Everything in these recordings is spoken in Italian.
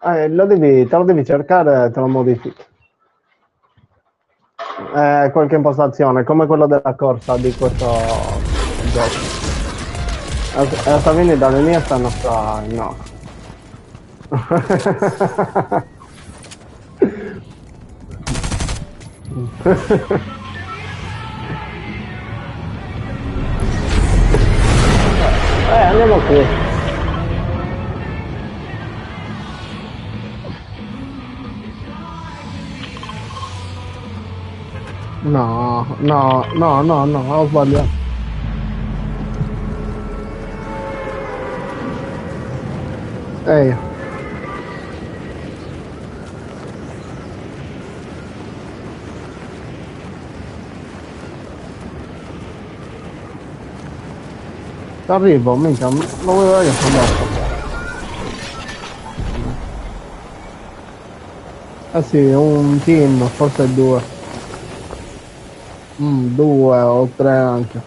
Te lo devi cercare e te lo modifichi. Qualche impostazione, come quello della corsa di questo gioco. Salvini dalle mie stanno qua, no. Andiamo qui. No, no, no, no, no, ho sbagliato. Ehi. Arrivo, minchia, lo volevo io dopo. Eh sì, un team, forse due. Due o tre anche.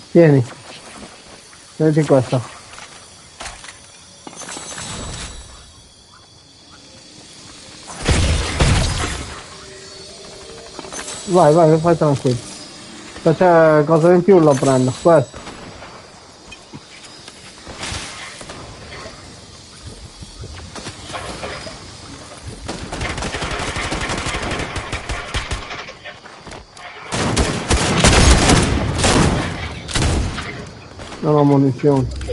Tieni, tieniti questo. Vai, vai, fai tranquillo. Se c'è cosa in più lo prendo, questo. Non ho munizioni.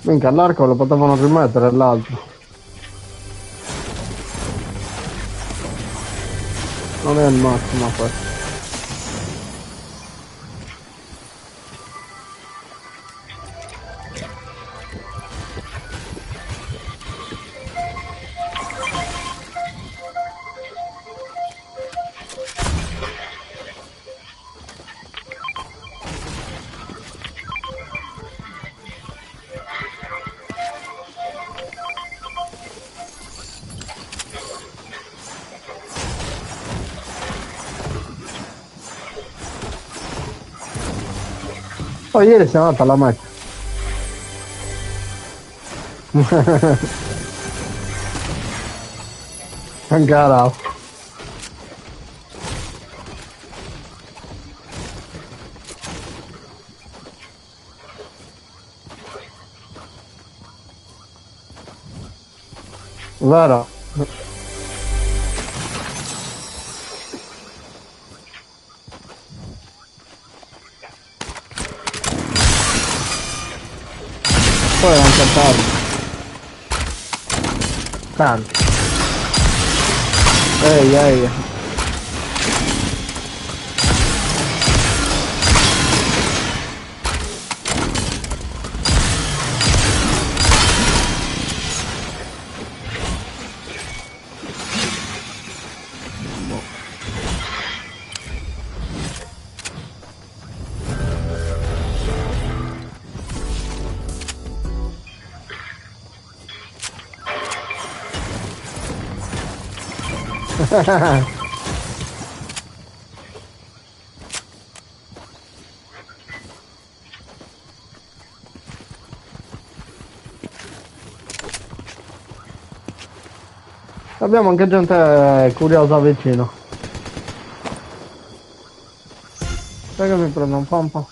Minchia, all'arco lo potevano rimettere l'altro. Non è il massimo questo. Oh, ieri siamo andati alla Mecca. Ancora. Vero? Poi è anche tardi. Tanti. Ehi, ehi. Abbiamo anche gente curiosa vicino. Sai che mi prendo un po'?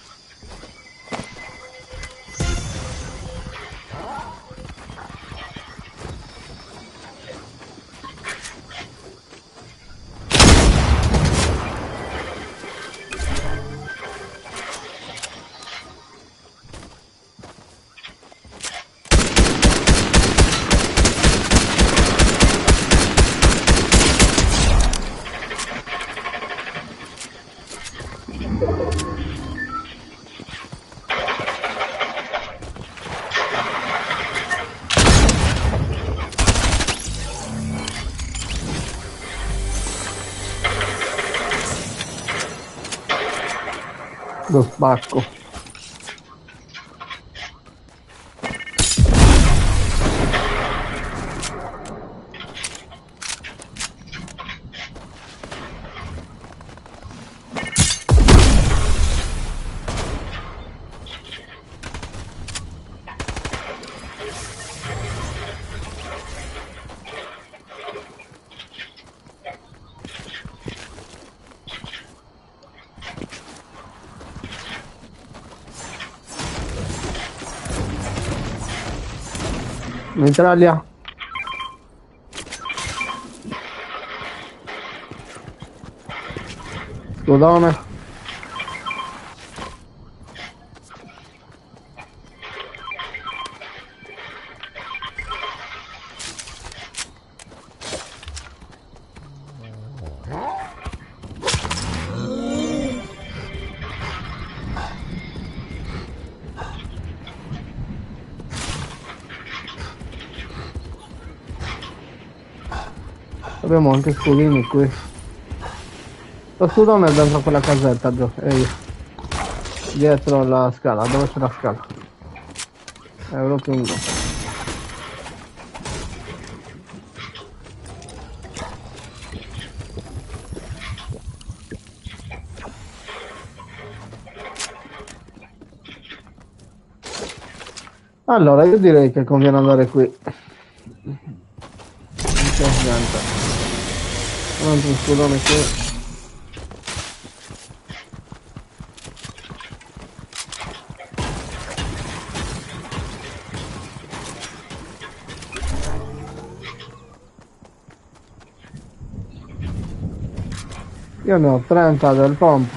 Lo spacco. Mitraglia. Scudone. Abbiamo anche scudini qui. Lo scudone è dentro quella casetta, giù. Ehi. Dietro la scala, dove c'è la scala? Europingo. Allora, io direi che conviene andare qui. Non c'è niente. Un altro scudone qui. Io ne ho 30 del pomp,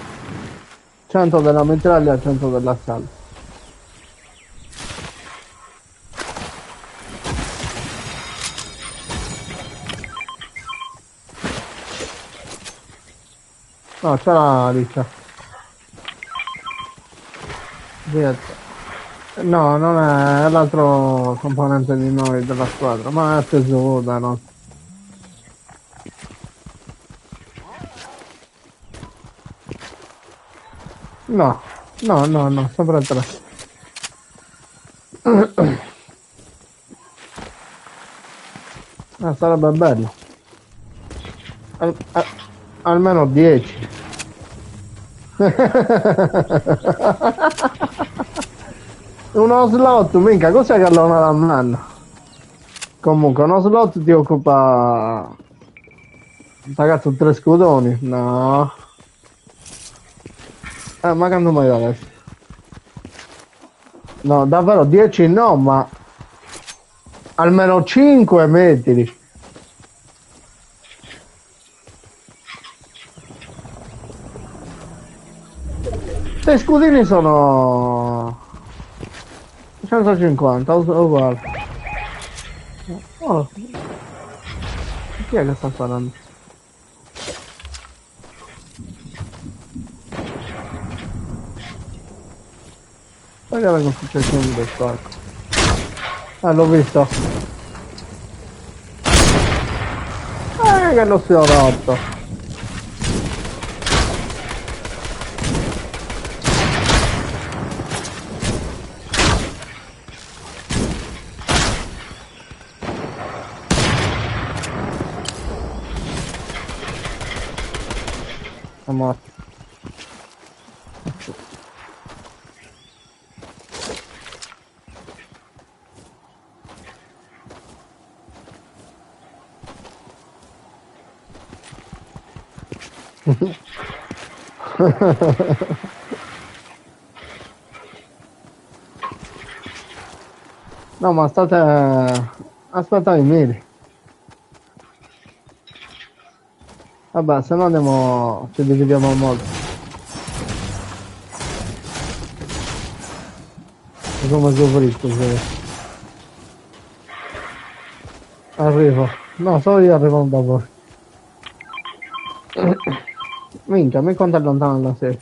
100 della mitraglia e 100 della sala. No, c'è la riccia. Dietro. No, non è l'altro componente di noi della squadra, ma è tesuda, no? No, no, sempre tre. Sarebbe bello. Almeno 10. Uno slot, minchia, cos'è che allora l'hanno? Comunque, uno slot ti occupa... Ragazzi, 3 scudoni? No. Ma che non mai adesso? No, davvero 10 no, ma... Almeno 5 mettili. Le scudini sono... 150, uguale. Oh. Chi è che sta sparando? Guarda che succede un bel spacco. L'ho visto. Che lo si è rotto. È morto. No, ma state... Aspetta i miri. Vabbè, se no andiamo... Ci dividiamo molto. È come sopritto, sì. Arrivo. No, solo io arrivo dopo. Minchia, mi quanto è lontano da sé.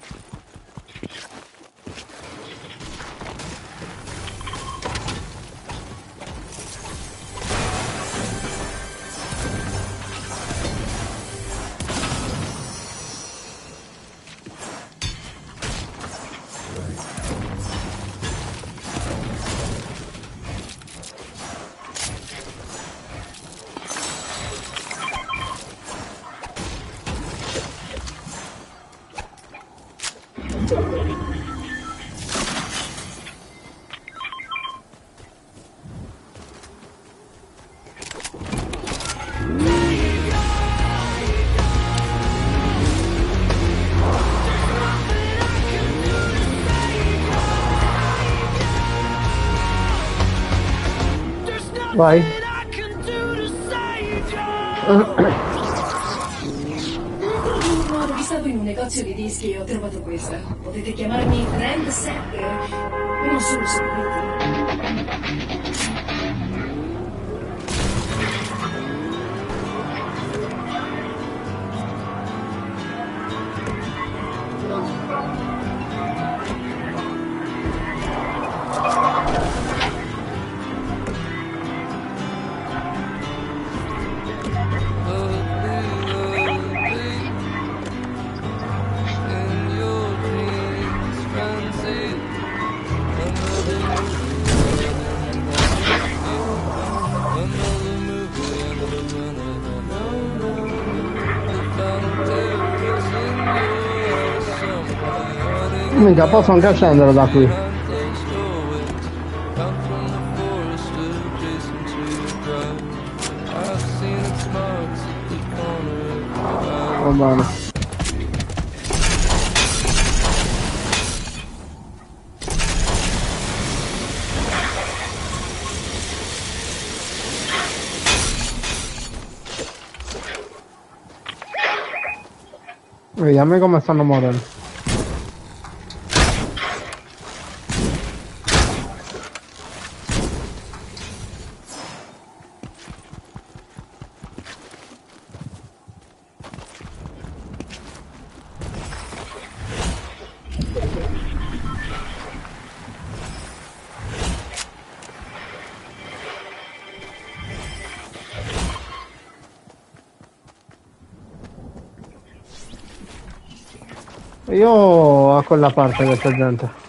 Vai. Vi stavo in un negozio di dischi e ho trovato questa. Potete chiamarmi Trend 7. Non sono seguiti. Mica posso anche scendere da qui. Va bene. Vediamo come stanno morendo. Io a quella parte che c'è gente.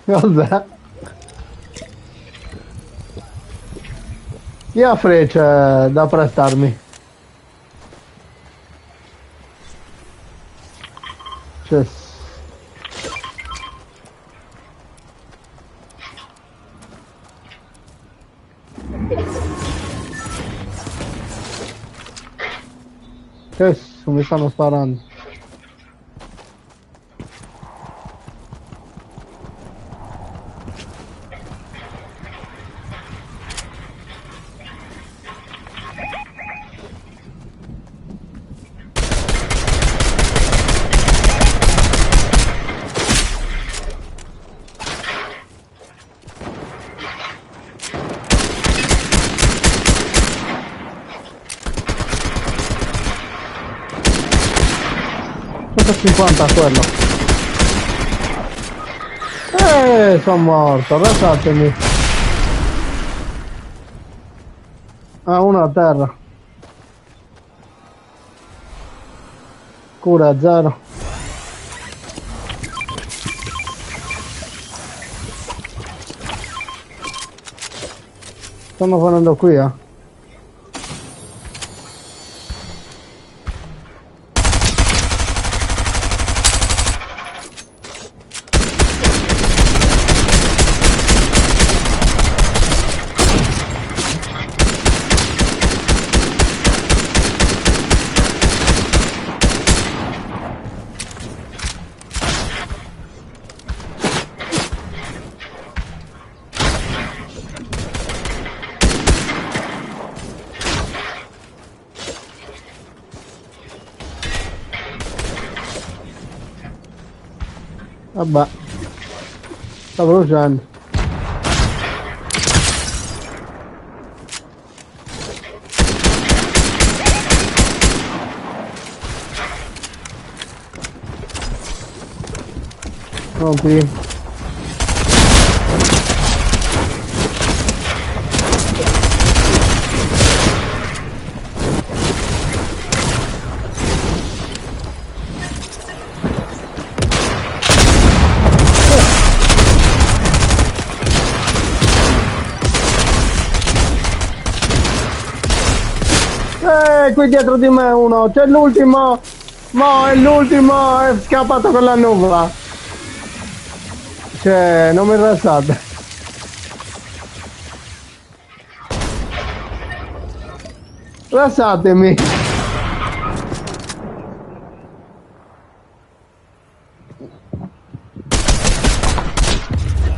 Cos'è? Chi ha frecce da prestarmi? Cioè, mi stanno sparando. $150 quello. Sono morto, lasciatemi. Ah, uno a terra. Cura zero. Stanno venendo qui, eh. Vabbè, sta bruciando. Pronti? Qui dietro di me uno, c'è l'ultimo, mo è l'ultimo, è scappato con la nuvola. Cioè, non mi rasate. Rasatemi.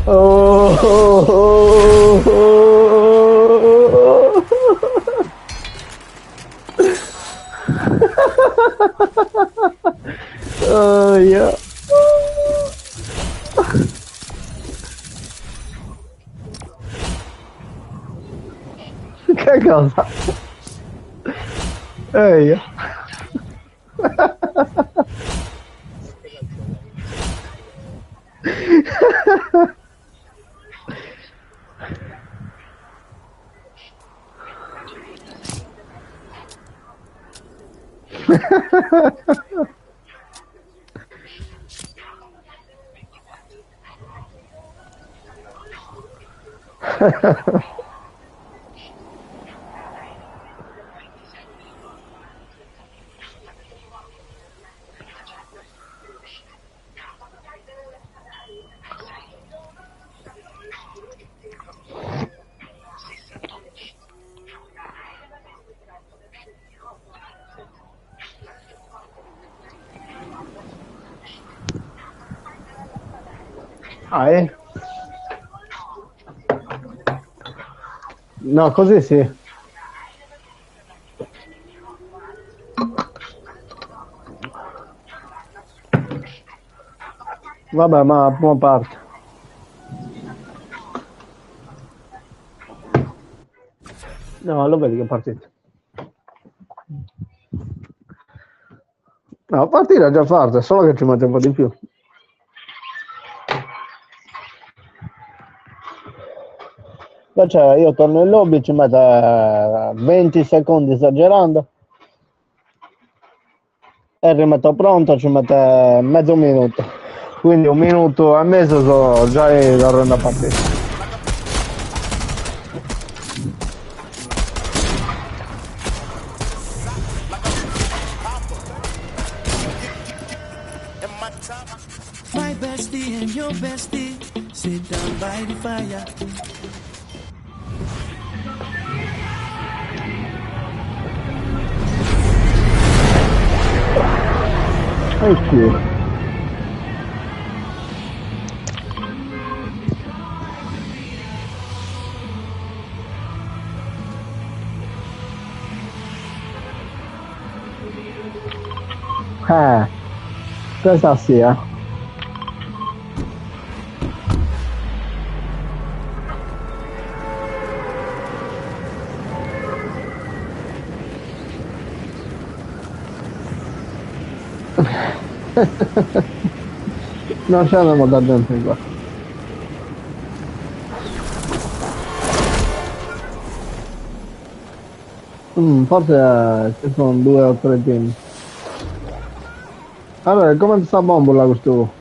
Oh, oh, oh, oh. Oh, yeah. Che cosa? Ehi. Ah, eh? No, così sì. Vabbè, ma a prima parte. No, lo vedi che è partito. No, partire è già fatta, solo che ci mette un po' di più. Invece io torno in lobby, ci mette 20 secondi esagerando e rimetto pronto, ci mette mezzo minuto. Quindi un minuto e mezzo so già la ronda partita. My bestie and your bestie sit down by the fire. Ok. Questa sì, non ci andiamo da dentro qua. Forse ci sono 2 o 3 team. Allora, come sta bombola questo?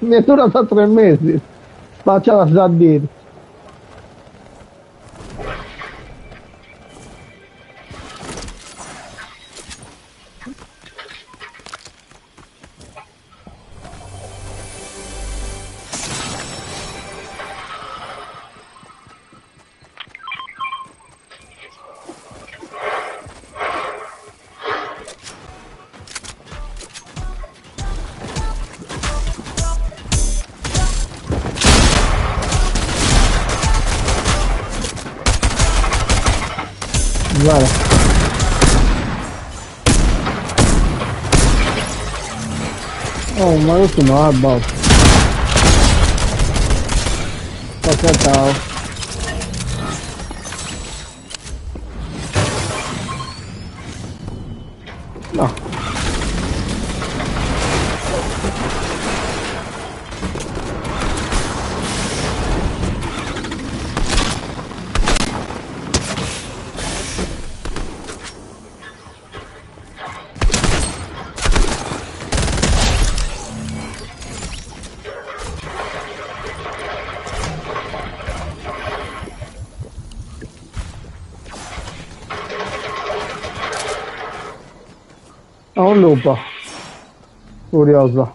Mi è durata 3 mesi. Facciala già dire. Guarda. Oh, ma questo no, è boh. Ciao. No. Oh, un lupo. Curioso.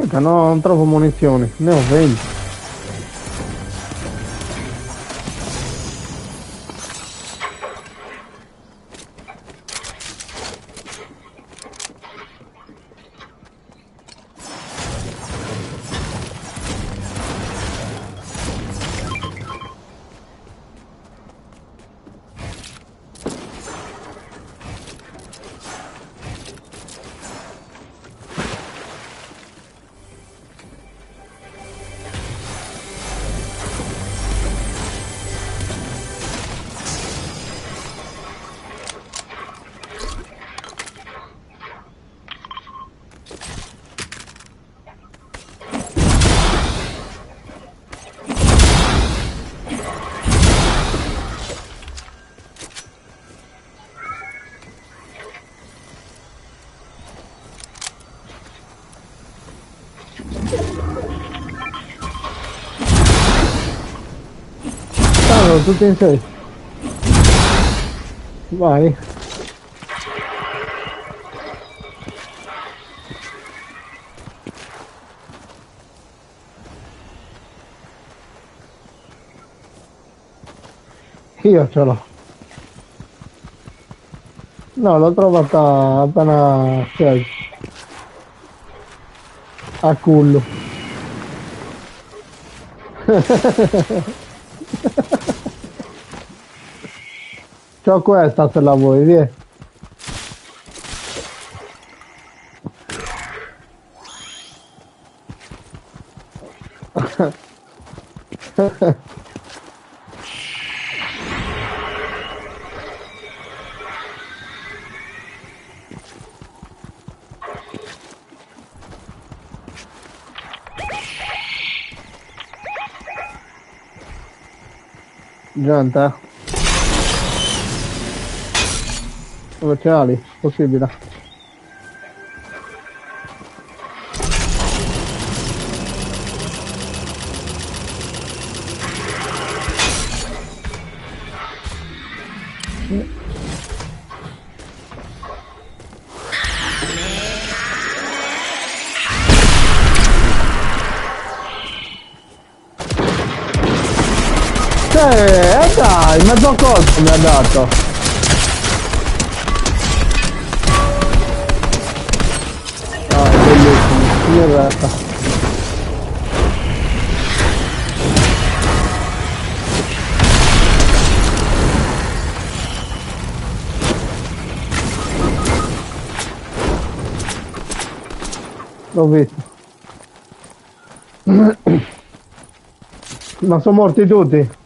Perché no, non trovo munizioni, ne ho 20. Stanno tutti in sé. Vai. Io ce l'ho. No, l'ho trovata appena cioè, a cullo. C'ho questa se la vuoi, via. Gente, dove c'è Ali? Possibile. Dai, mezzo colpo mi ha dato. Dai, bellissimo, io resta. L'ho visto. Ma sono morti tutti?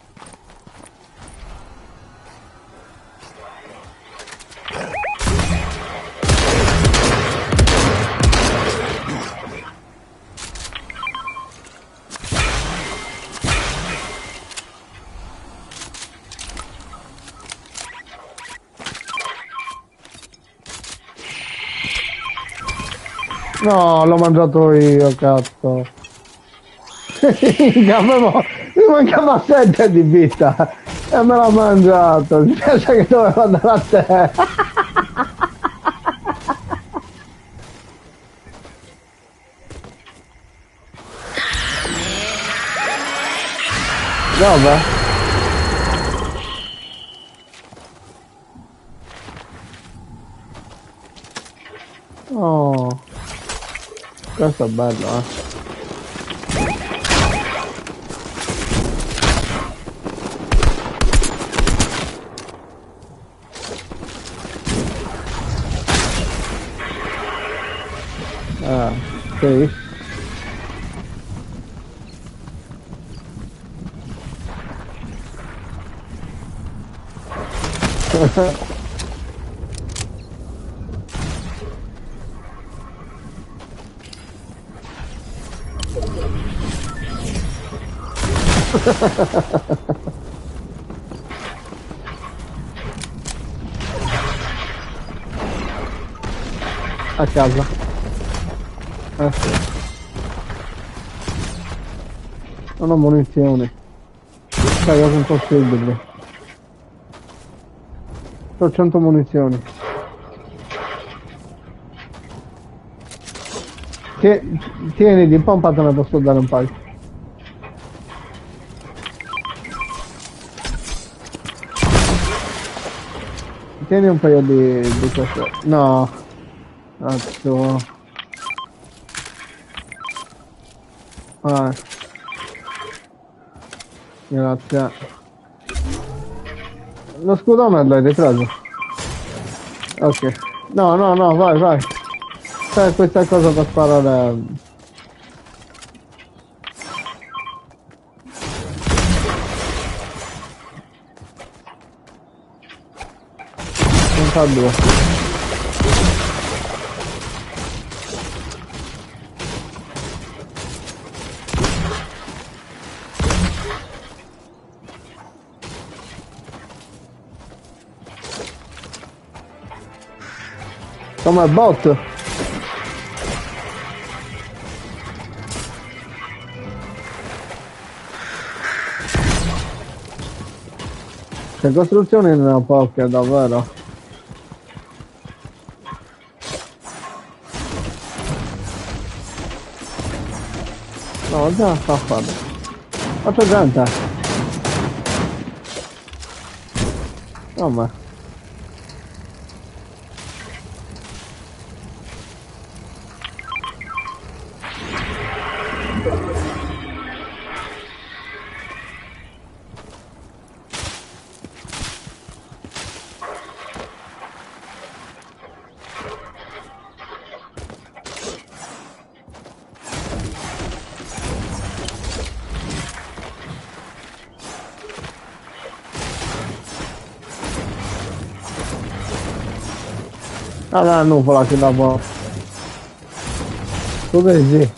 No, l'ho mangiato io, cazzo. Mi mancava 7 di vita e me l'ha mangiato. Mi piace che doveva andare a te. Dove? Oh, questo è bello, eh. Sì. A casa. Sì. Non ho munizioni. Dai, io sono possibile. Ho 100 munizioni. Tieni, di pompatene posso dare un paio. Tieni un paio di questo. No. Cazzo. Ah. Grazie. Lo scudone l'hai ripreso? Ok. No, no, no, vai, vai. Fai questa cosa per sparare. Non fa due. Come bot. Le costruzioni ne ho poche, davvero. No, già sta a fare. Faccio gente. No, ma... Ah, la nuvola che da po'. Tu vedi?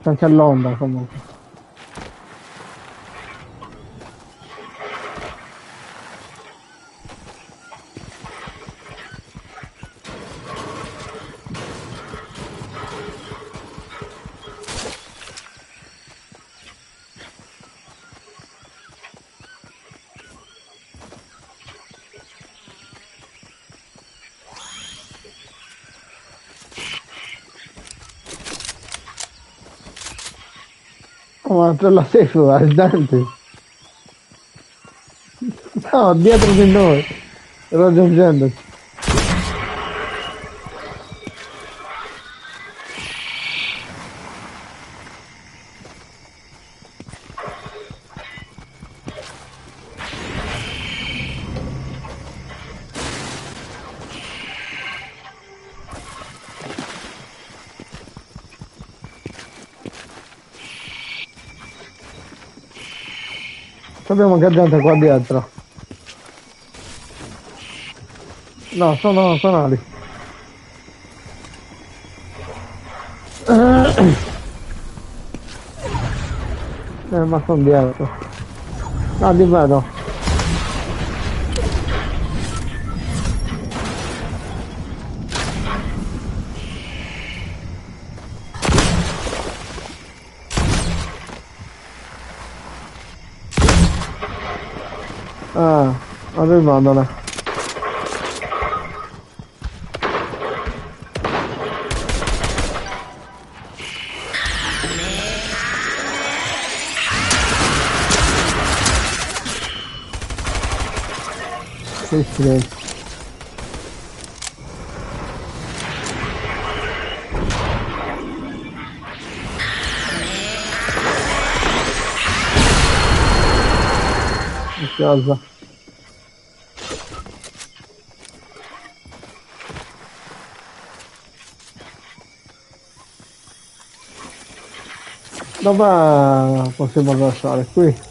C'è anche l'onda comunque. Oh, ma per la sefa, è Dante. No, dietro di noi. Raggiungendo. Abbiamo anche gente qua dietro. No, sono lì. Ma sono dietro. No, ti vedo. Ah, arrivatela. Che silenzio. In casa. Dove possiamo lasciare? Qui?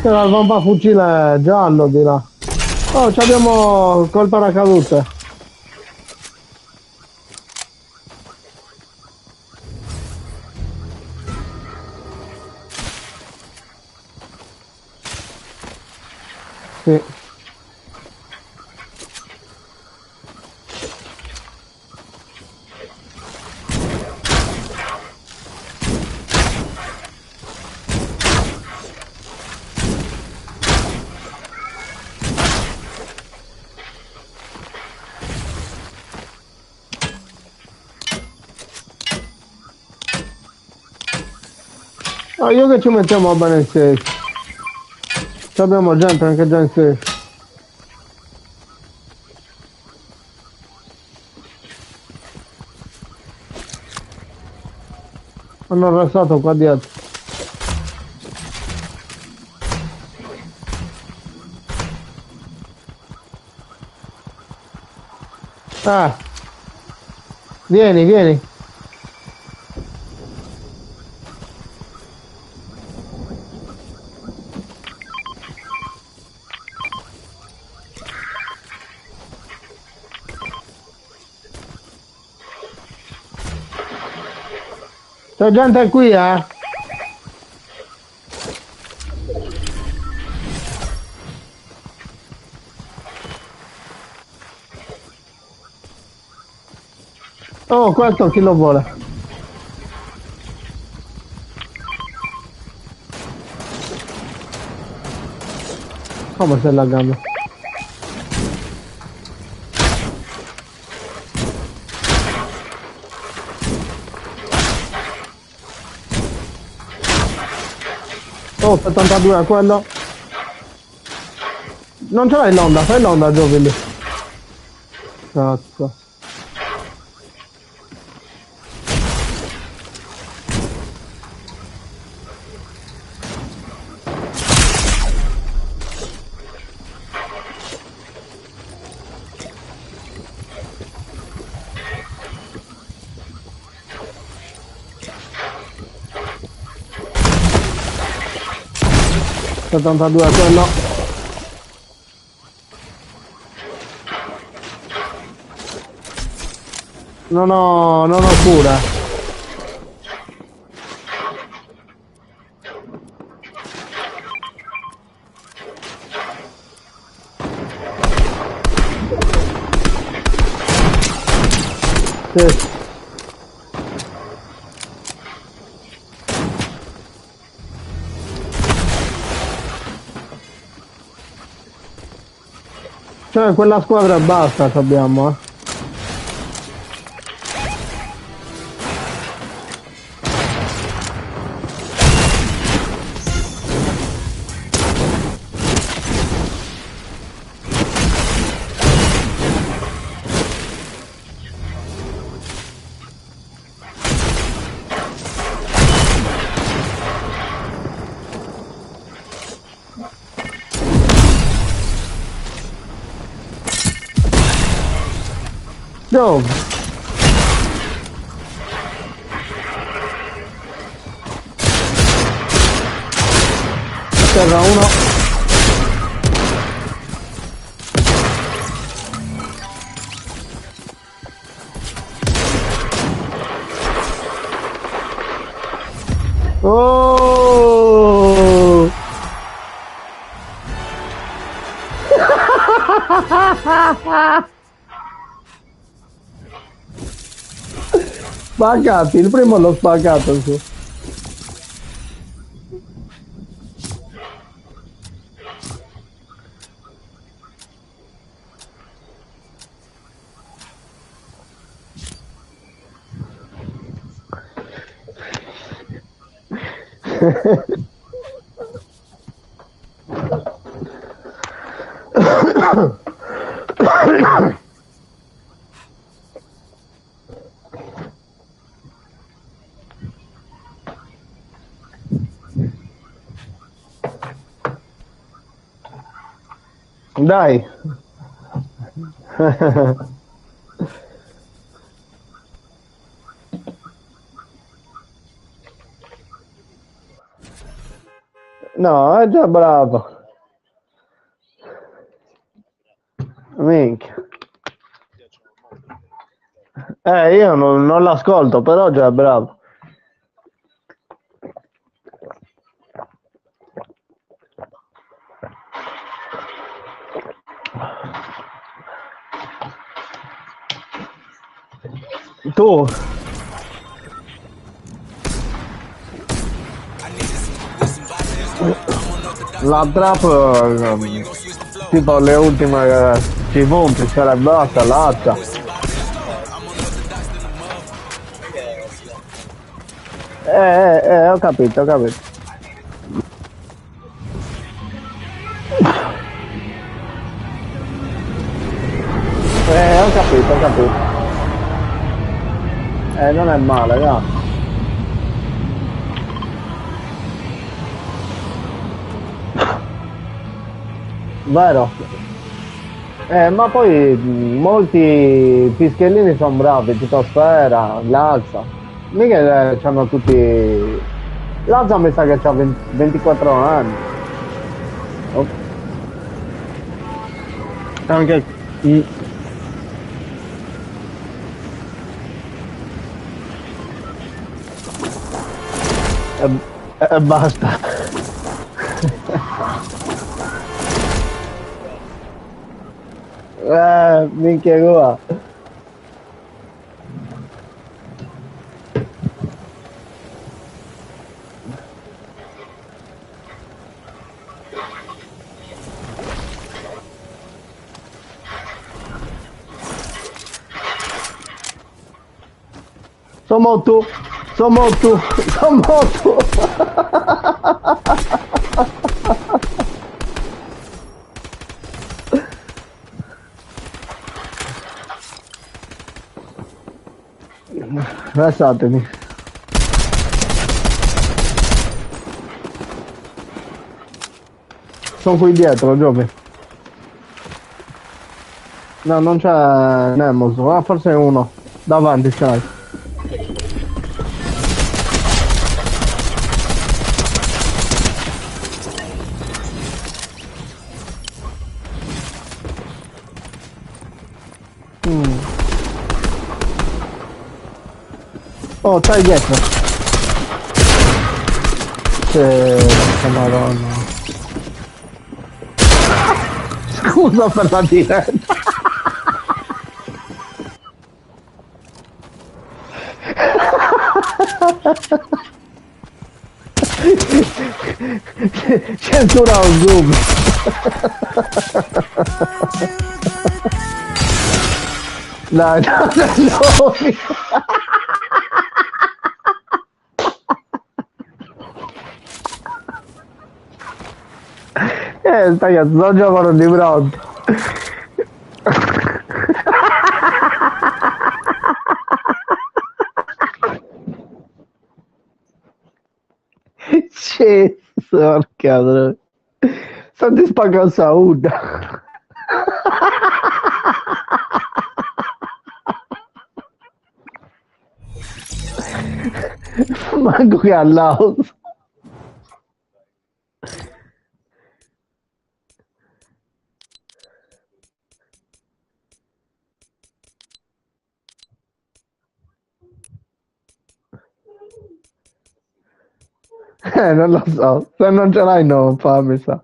C'era il bomba fucile giallo di là. Oh, ci abbiamo col paracadute. Sì. No, io che ci mettiamo bene il safe. Ci abbiamo gente anche già in safe. Hanno arrestato qua dietro. Ah, vieni, vieni. C'è gente qui, eh? Oh, questo chi lo vuole? Come stai laggando? Oh, 72 quello. Non ce l'hai l'onda, fai l'onda Giovi lì. Cazzo. Settantadue quello. Non ho cura. Sì. Cioè quella squadra basta che abbiamo, eh. Dove? Terra uno. Oh! Spaccati, il primo l'ho spaccato su. Dai. No, è già bravo. Minchia. Io non l'ascolto, però già è bravo. Tu. La trap, tipo le ultime ci pompi, sarebbe basta, l'accia. Ho capito, ho capito. Ho capito, ho capito. Non è male, no. Vero? Ma poi molti fischellini sono bravi, tipo Sfera, Lazza. Mica c'hanno tutti... Lazza mi sa che c'ha 24 anni. Oh. Anche... E basta. Minchia qua. Sono morto, sono morto, sono morto. Lasciatemi. Sono qui dietro, Giove. No, non c'è Nemos, ah, forse è uno. Davanti c'hai. Oh, stai dietro. Che madonna. Scusa per la diretta. Censura o zoom. Dai, no. Stai cazzo, giocano di pronto. Sì, porca. Senti spacca sauda. Manco che all'auto. Non lo so, se non ce l'hai no, fammi sa.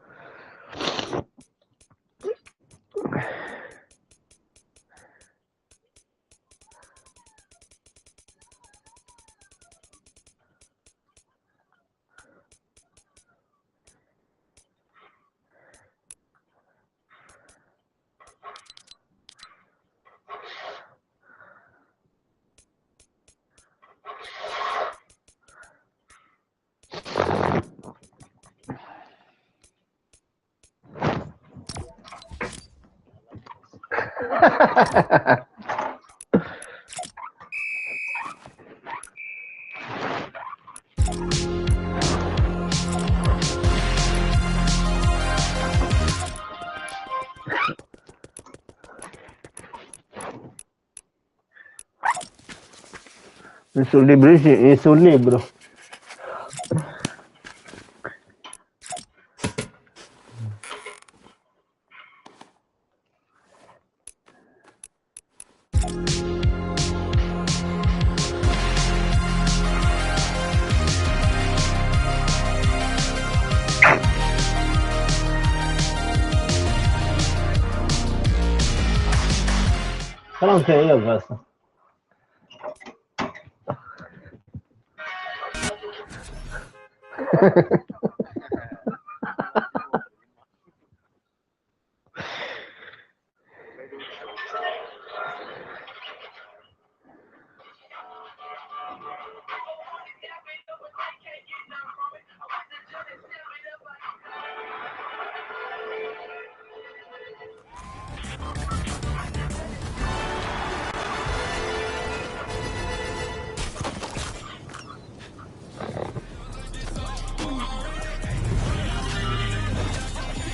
Sul libro, sì, sul libro. Però anche io questo.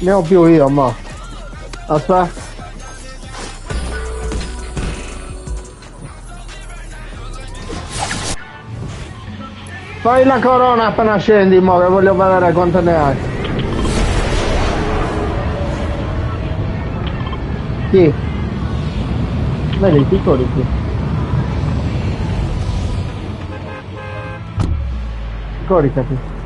Ne ho più io, ma aspetta. Fai la corona appena scendi, mo, che voglio vedere quanto ne hai. Sì. Vedi, piccoli qui. Coricati.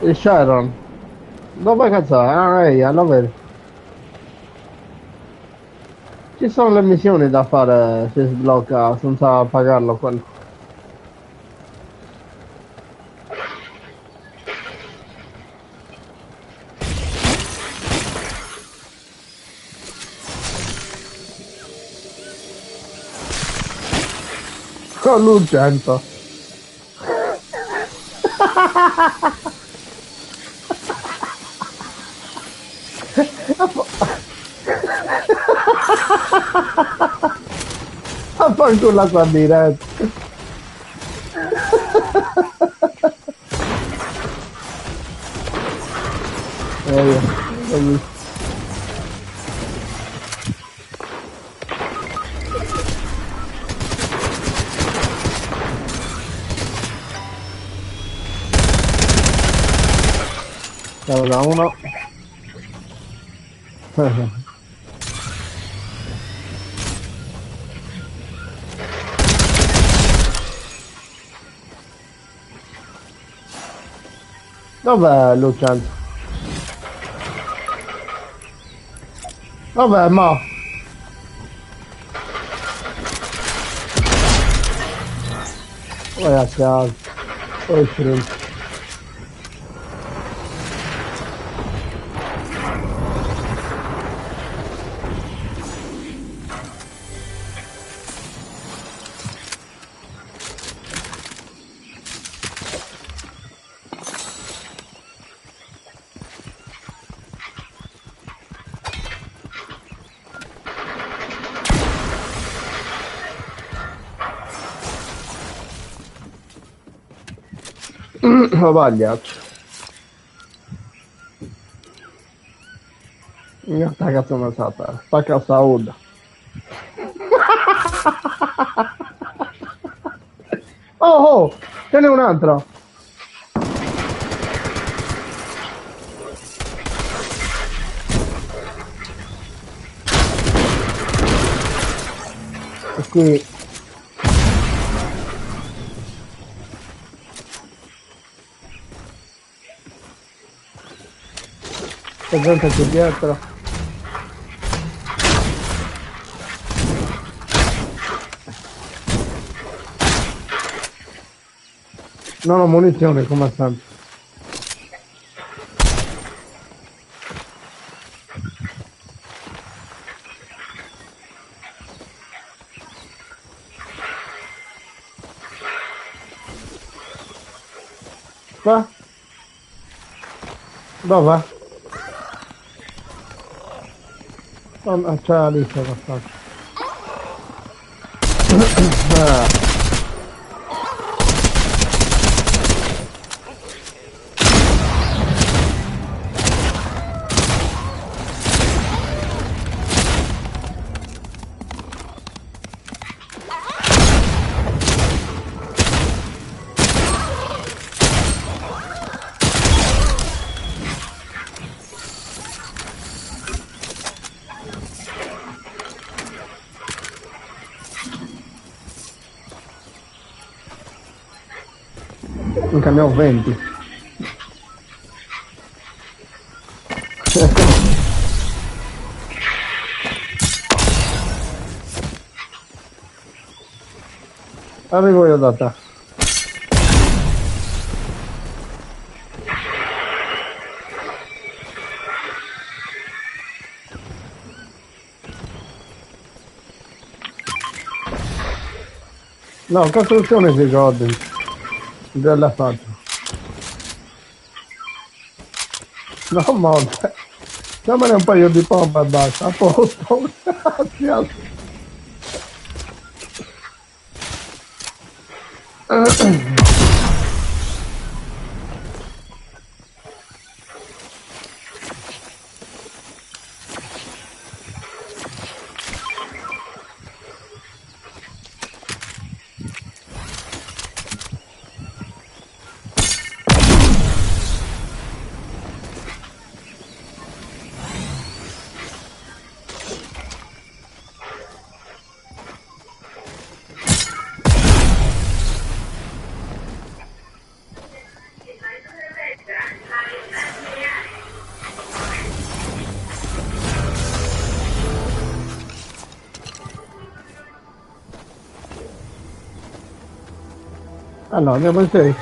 E Sharon, dove cazzo è? Ah, ehi, lo vedi. Ci sono le missioni da fare se sblocca senza pagarlo quello. Con l'urgento. A fanculo la sua diretta. Vedi. Allora, uno. Dov'è Luciano? Vabbè, ma vai a casa. Poi ci ho sbagliato. Mi ha cazzo una sata. Spacca Sauda. Oh oh! Ce n'è un altro! E qui c'è gente qui dietro. Non ho munizioni come sempre. Va? Dove? Oh, c'è la lista da fare. Mica ne ho 20. Arrivo io da te. No, costruzione si gode. Della fatto. No, morte. Dammene un paio di pompe e basta. A posto. Grazie. Allora, andiamo in 6.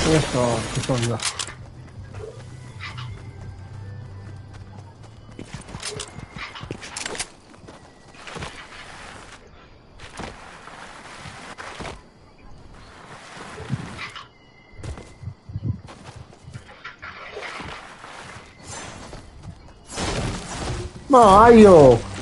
Adesso ci sono già. Ma io!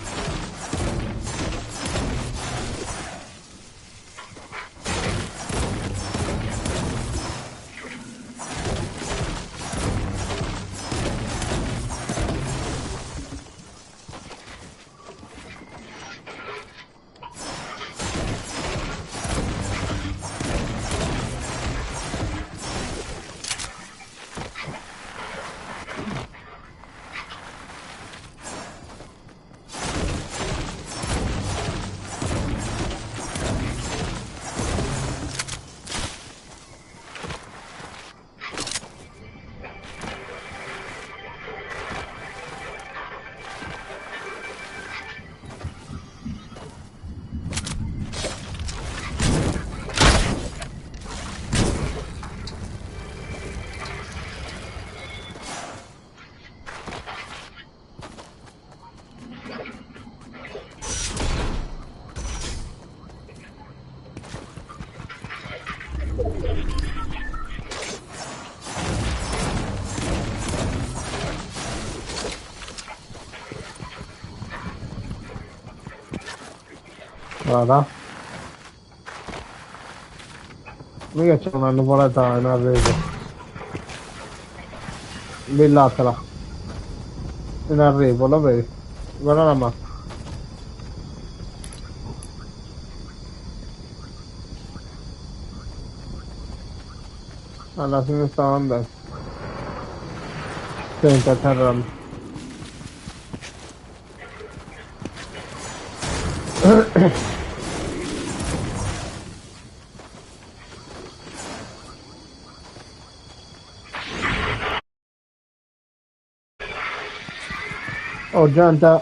Guarda. Mica c'è una nuvoletta in arrivo. Billatela. In arrivo, lo vedi? Guarda la mappa. Alla sinistra o a destra. Senti, atterrando. Oh, gente.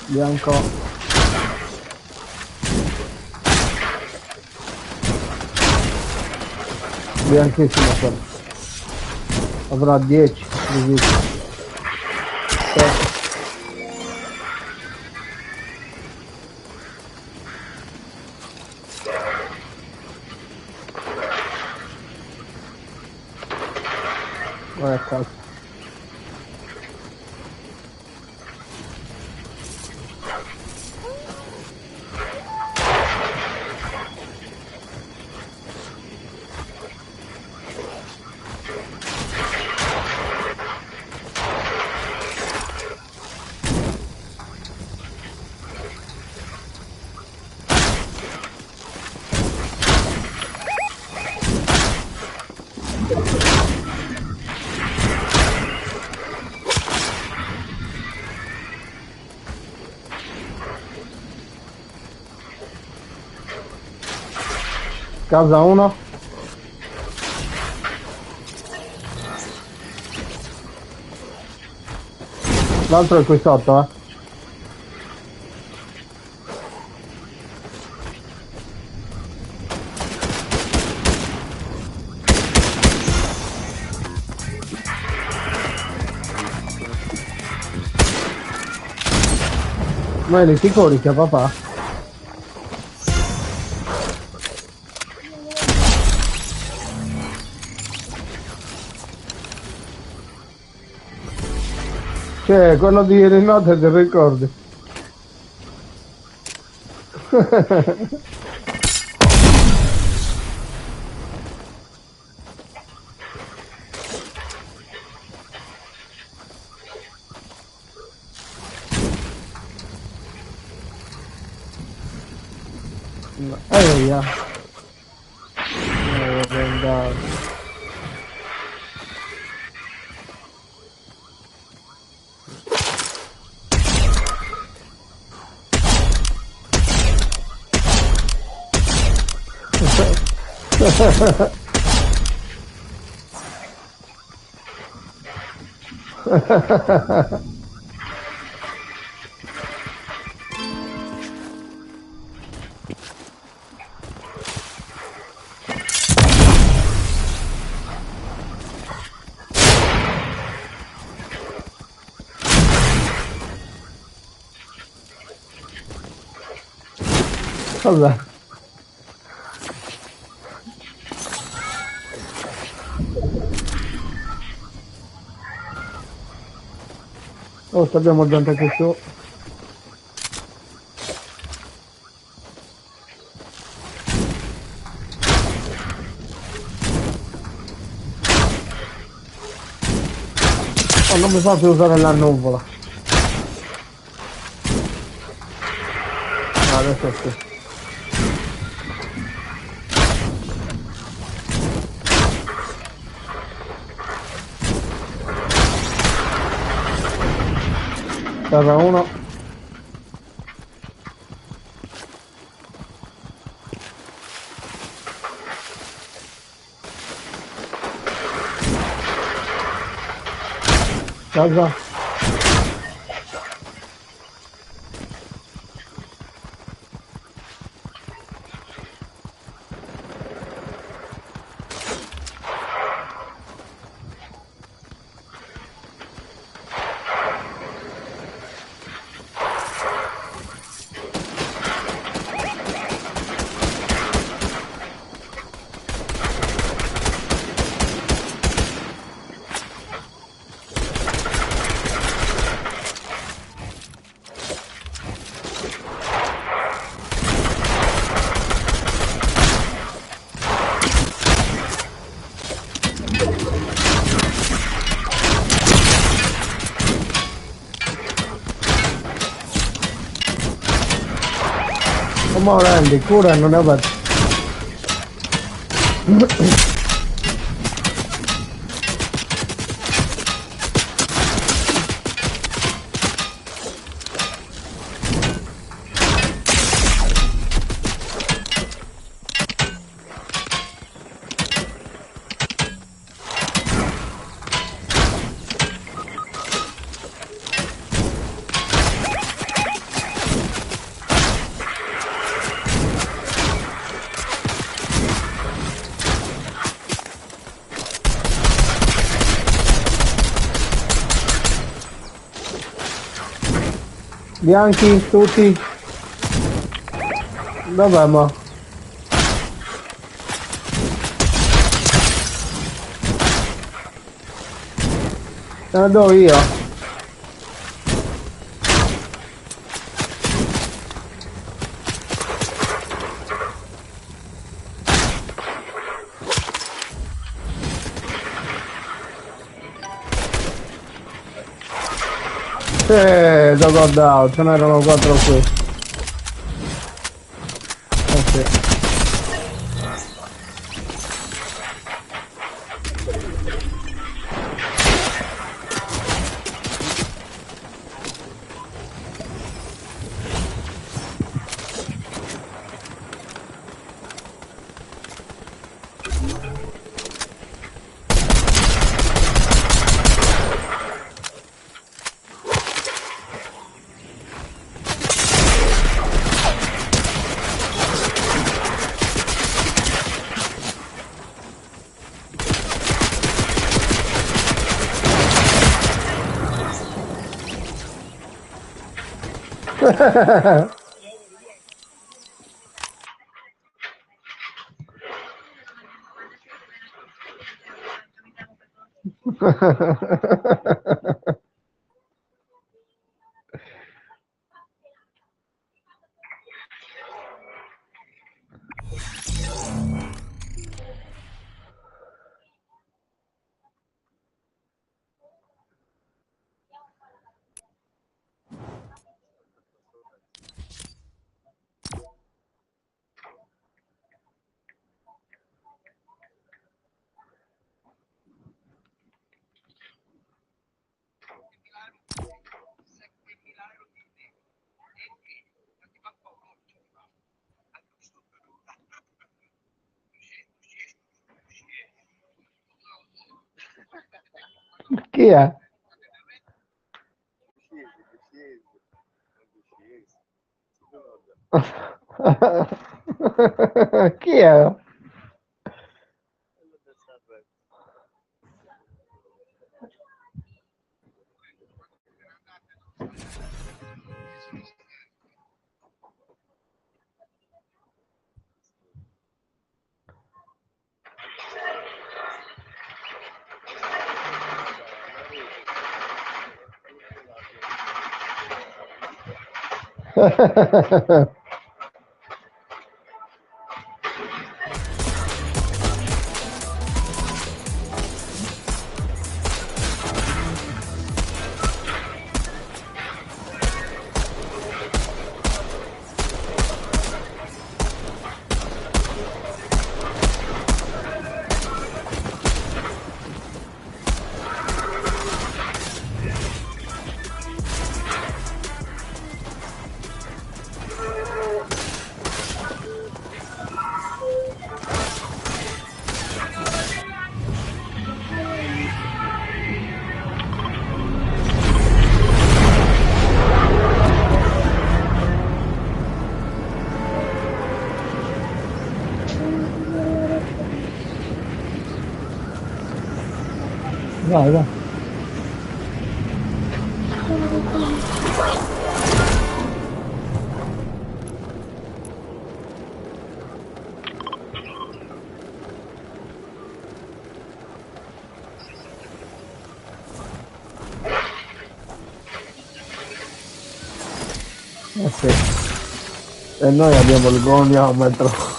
Bianco. Bianchissimo quello. Avrà 10 di vita. Vai a casa. Casa 1. L'altro è qui sotto, eh. Ma li ti corica, papà? Cioè, quello di ieri notte ti ricordi? via. Andare. Vabbè. Oh, abbiamo già anche su. Oh, non mi fa più usare la nuvola. Ah, adesso sì. Terra 1. Casa. Come rendi? Cura non è vero. Bianchi tutti. Dov'è mo? Te ne do io. T'ho guardato, ce n'erano 4 qui. Sì. Chi è? Chi è? Vai, vai. Sì. E noi abbiamo il goniometro.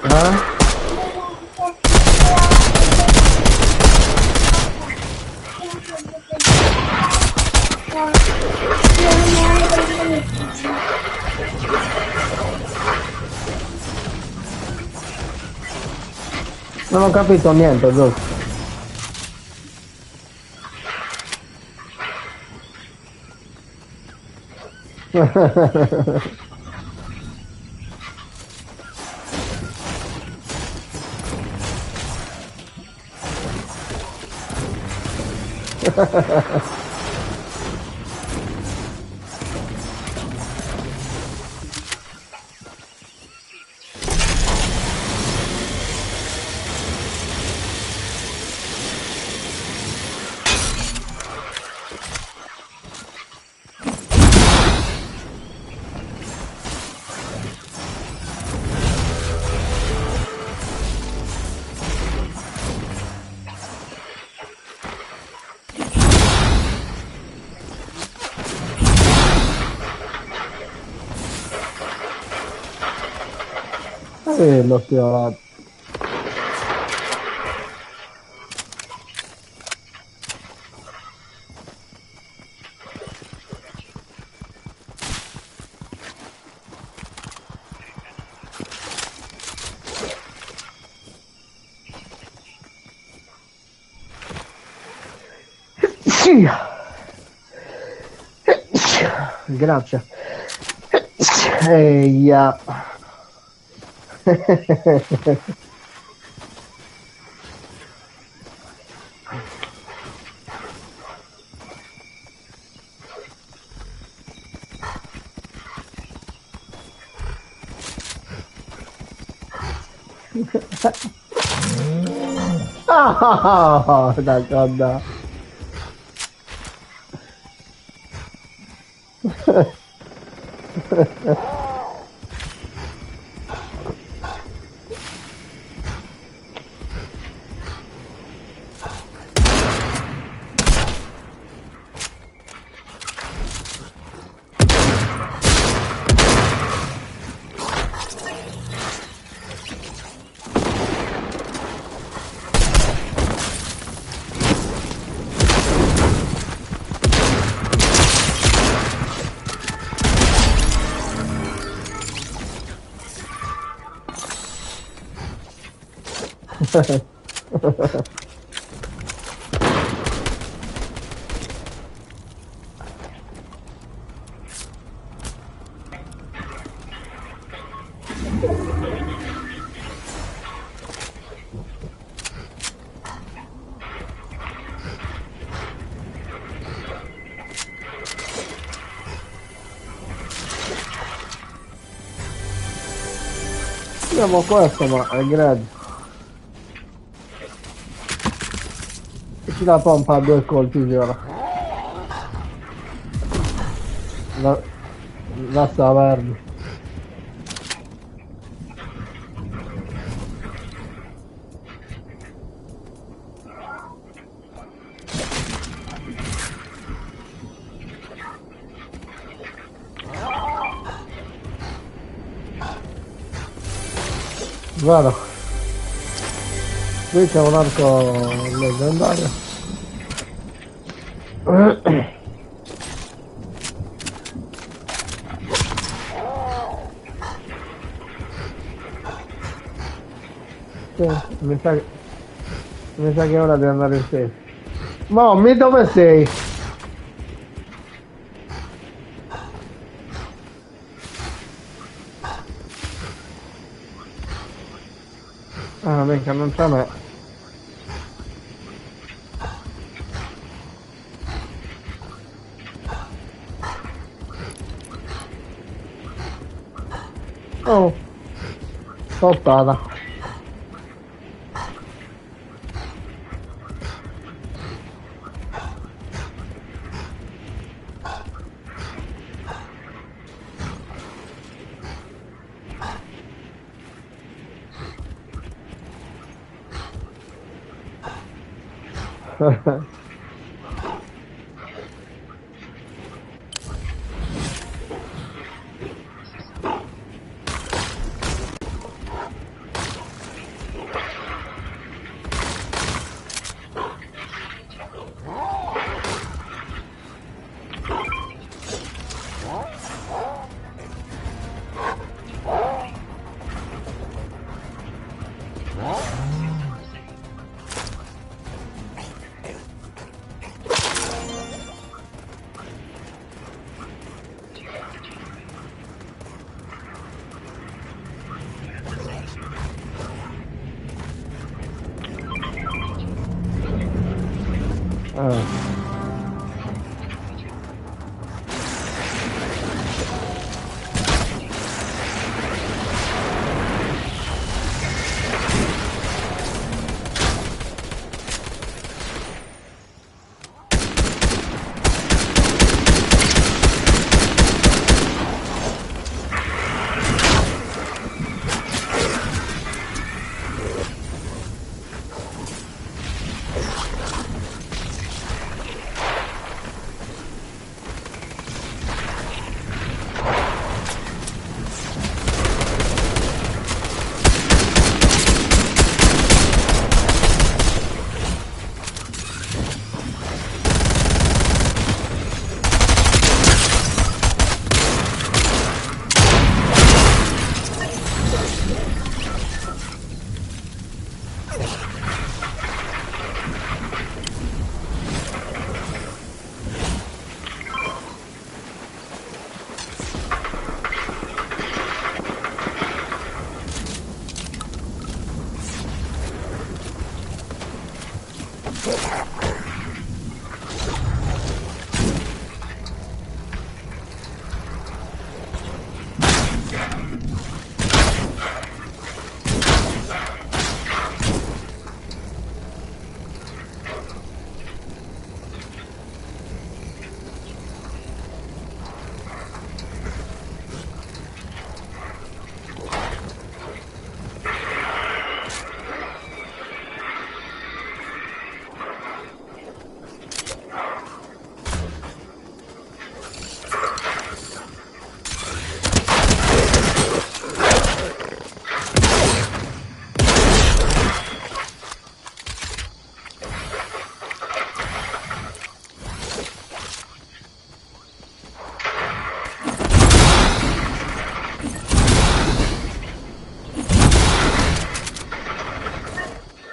Eh? Non ho capito niente, giusto? L'ho tirato. Sì. Grazie. Eia. Ah, d'accordo. Abbiamo questo, ma è grezzo. Ci la pompa a 2 colpi ora. La sta verde. Guarda, qui c'è un arco leggendario. Sì, mi sa che è ora di andare in sé. Mommy, dove sei? Ah, mica non c'è me. Oh, tottata.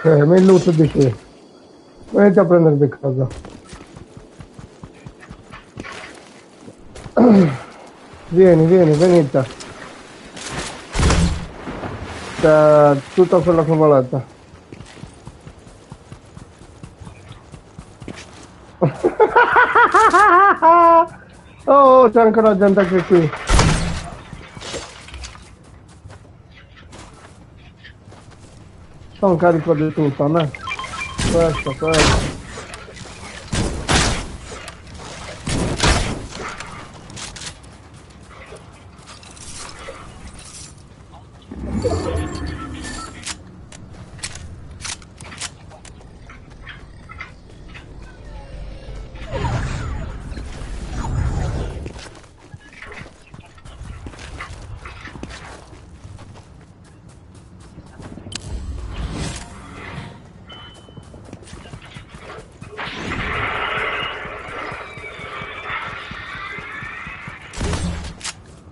Ma il loot di qui. Venite a prendere di casa. Venite. C'è tutta quella che volete. Oh, c'è ancora gente anche qui. Sono carico di tutto, no? Questo.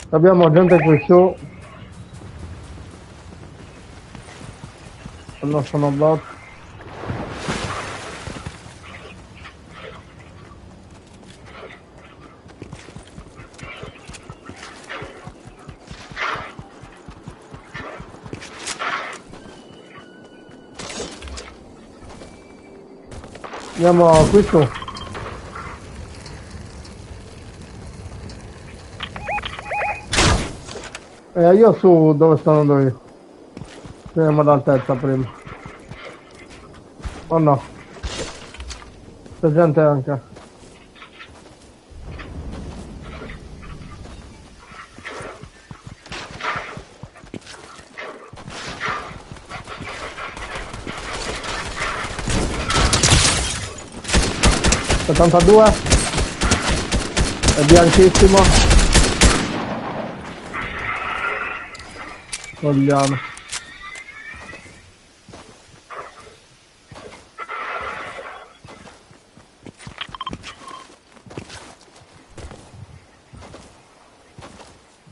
Abbiamo gente qui su. Non sono bot. Andiamo qui su. Io su dove sto andando io. Andiamo all'altezza prima. Oh no. C'è gente anche. $72. È bianchissimo. Vogliamo.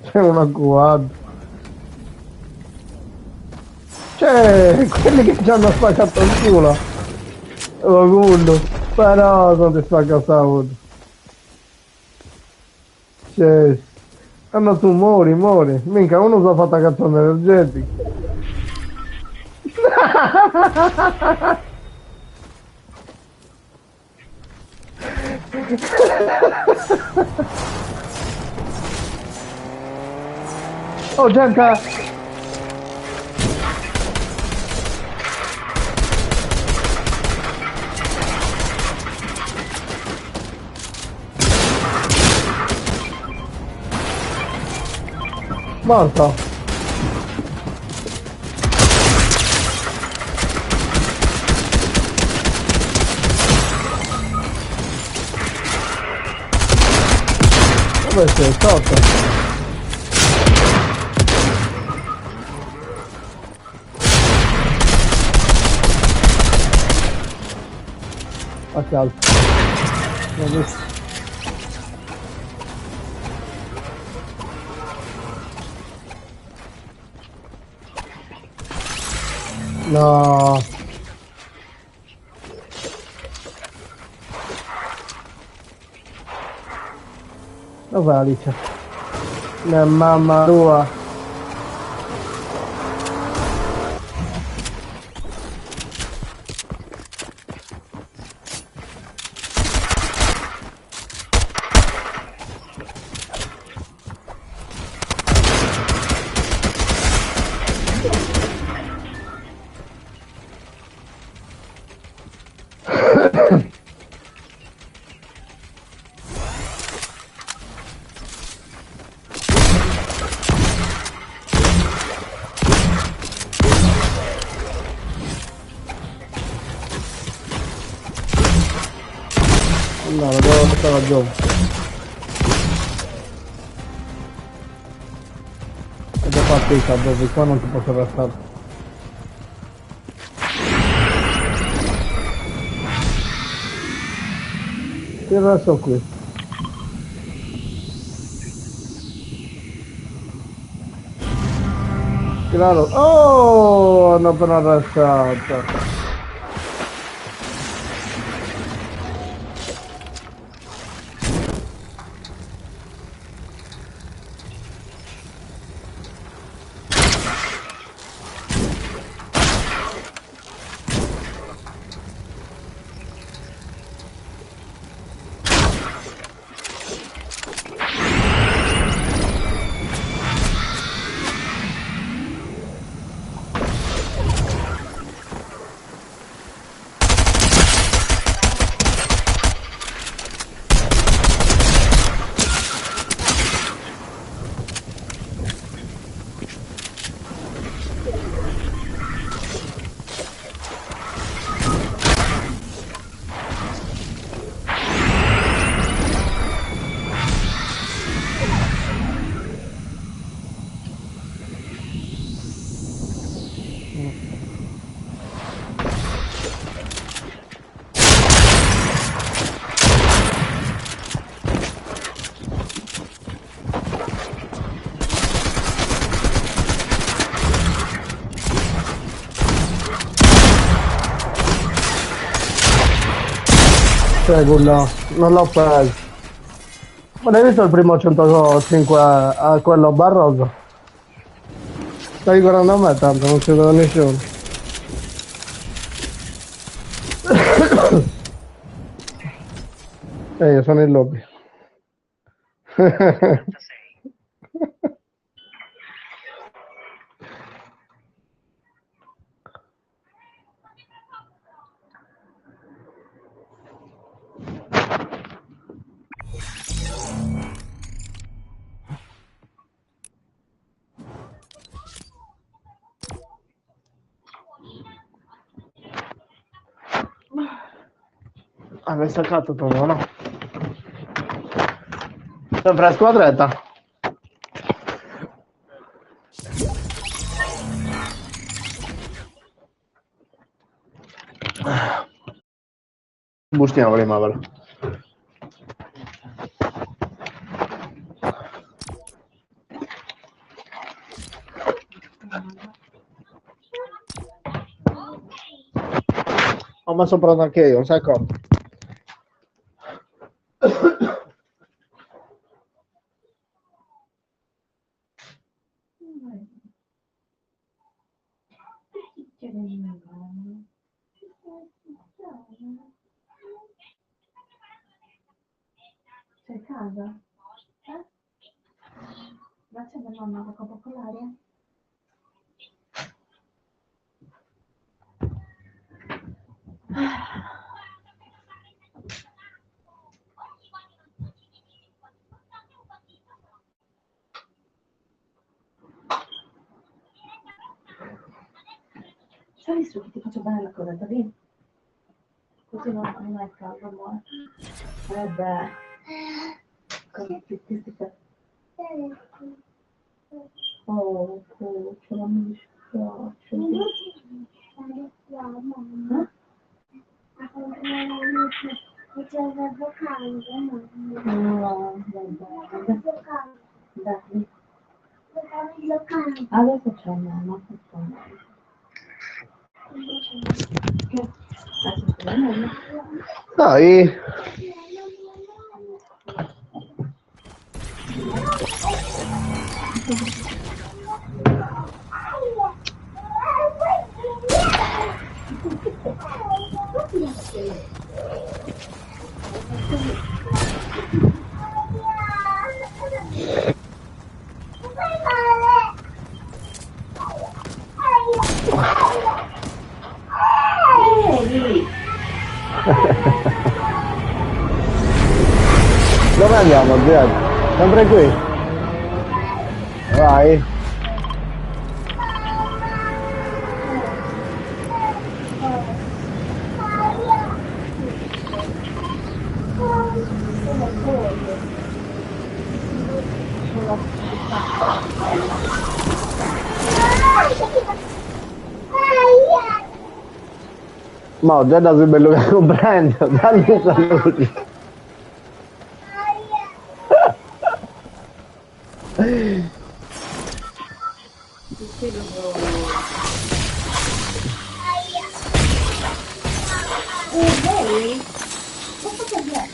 C'è una quad. C'è quelli che ci hanno spaccato il culo. Orgullo. Però sono di spaccato. C'è. No, tu muori. Minchia, uno si è fatto cazzone energetico. Oh, gente! Morto. Dove sei? Sotto. A caldo. L'ho visto. No. Dov'è Alice? Mamma tua. No, lo devo mettere giù. Ed è partita, dove qua non ti posso restare. Il resto qui. Claro. Oh, hanno appena arrestato. Quello, non l'ho preso. Ma l'hai visto il primo 105 a quello Barroso? Stai guardando a me tanto, non ci vedo nessuno. Io sono in lobby. Hai staccato tu, no? Sempre a squadretta. Bustiamo prima però. Ho messo pronto anche io, sai come? Sei a casa? Ma c'è da mamma la copa popolare? Sali su che ti faccio bene la corretta, vieni. Così non hai caldo, amore. Beh. Come ti stai? Oh, cucciolo, mi dispiace. No, vabbè. Dai. Adesso c'è mamma. Che? Adesso c'è mamma. Dai. Dove andiamo, zio? Sempre qui. Vai. Ma già da bello che comprendo, dammi i saluti. Sì, lo Mary? Cosa c'è?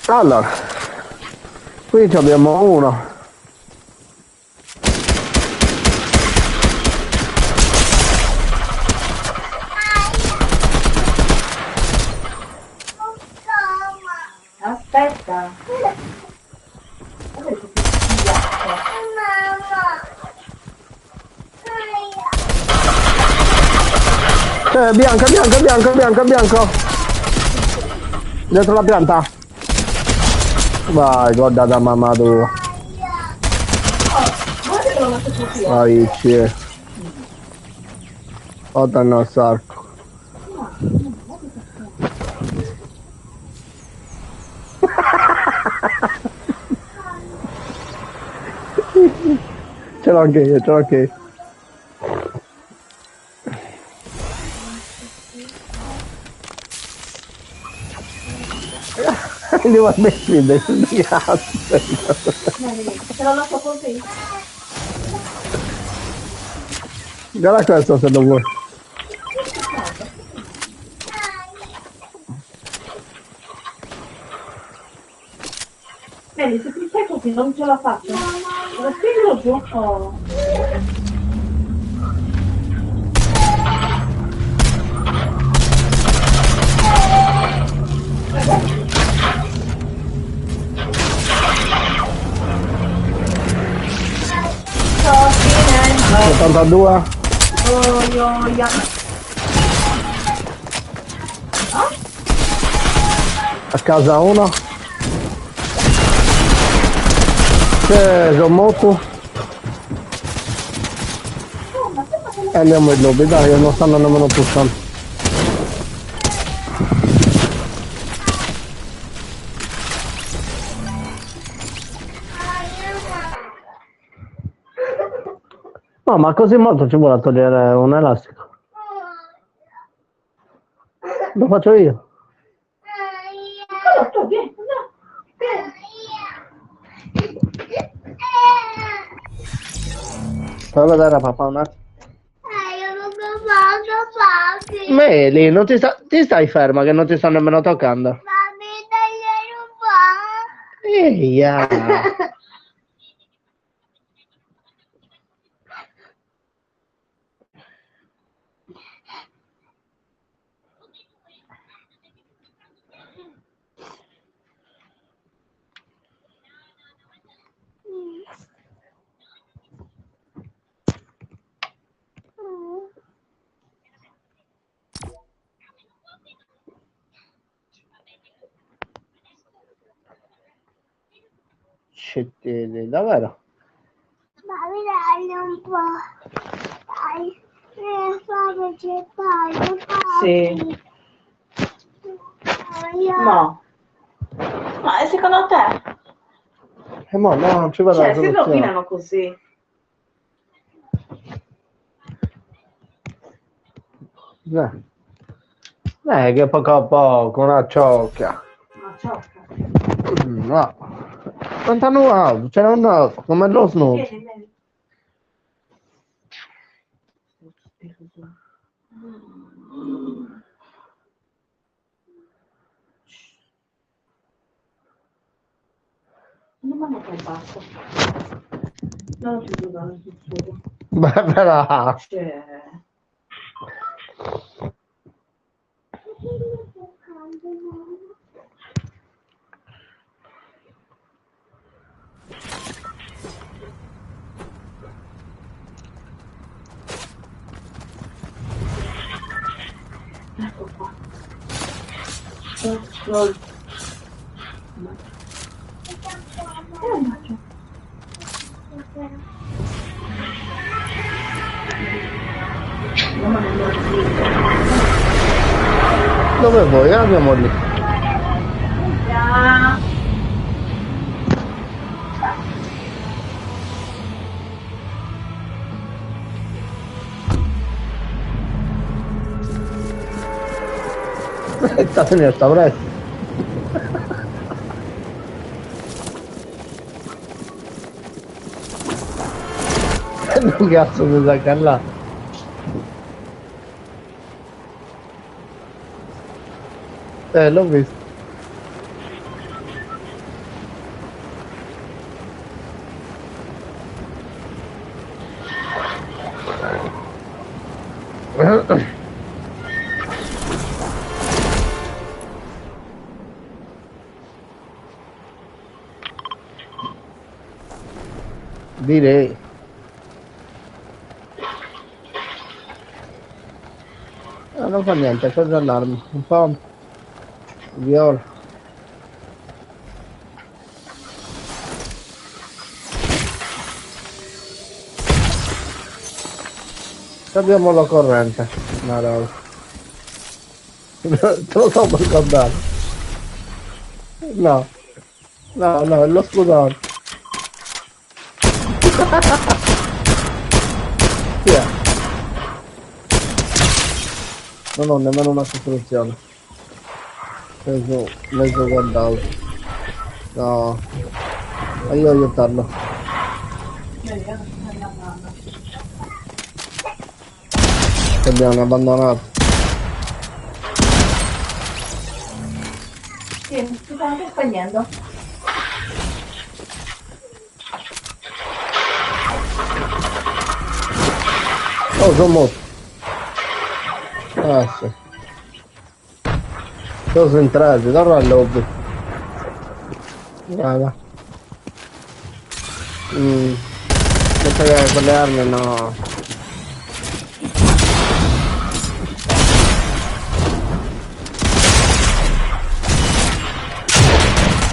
Allora, qui ci abbiamo uno. Aspetta. Bianco, bianco, bianco, bianco, bianco. Dietro la pianta. Vai, guarda da mamma tua. Guarda che l'ho lasciato qui. Vai, c'è. Guarda il nostro arco. Ce l'ho anche io, ce l'ho anche io. Devo smettere, grazie. Ce l'ho lasciato così. Guarda questo se lo vuoi. Vedi, se ti stai così non ce la faccio. Lo spingo giù. Oh. Sto finendo. 82. A casa uno. C'è un moto. E andiamo in lobby, dai, che non stanno nemmeno pushando. No, ma così molto ci vuole togliere un elastico. Lo faccio io. Fai vedere papà un attimo. Meli, non ti stai ferma che non ti sto nemmeno toccando. Eia. Scettili, davvero? Fammi dargli un po'. Dai, fa vegetale. Sì. No. Ma secondo te? No, non ci vado Cioè, la si soluzione. rovinano così. Che poco a poco, una ciocca. Ma ciocca. No. Quanto nuovo, c'era un nuovo, come lo Snoop. Vieni, vieni. Non mi hanno basta. Non ci vedo, non ci vedo. Beh, però. Cioè... Ecco qua. Scroll. Dove vuoi? Andiamo lì. State nel presto. Non cazzo mi sa che là. L'ho visto. Direi. Non fa niente, cosa allarme? Un po' viola. Abbiamo la corrente. No, no. Te lo so per ricordare. No. No, no, è lo scudone. Chi è? Non ho nemmeno una costruzione. Preso mezzo guardato. No. E io aiutarlo. Che abbiamo abbandonato. Sì, ti sta anche spegnendo. Oh, sono morto. Ah, sì. Sono entrati, torno al lobby. Guarda. Penso che quelle armi no.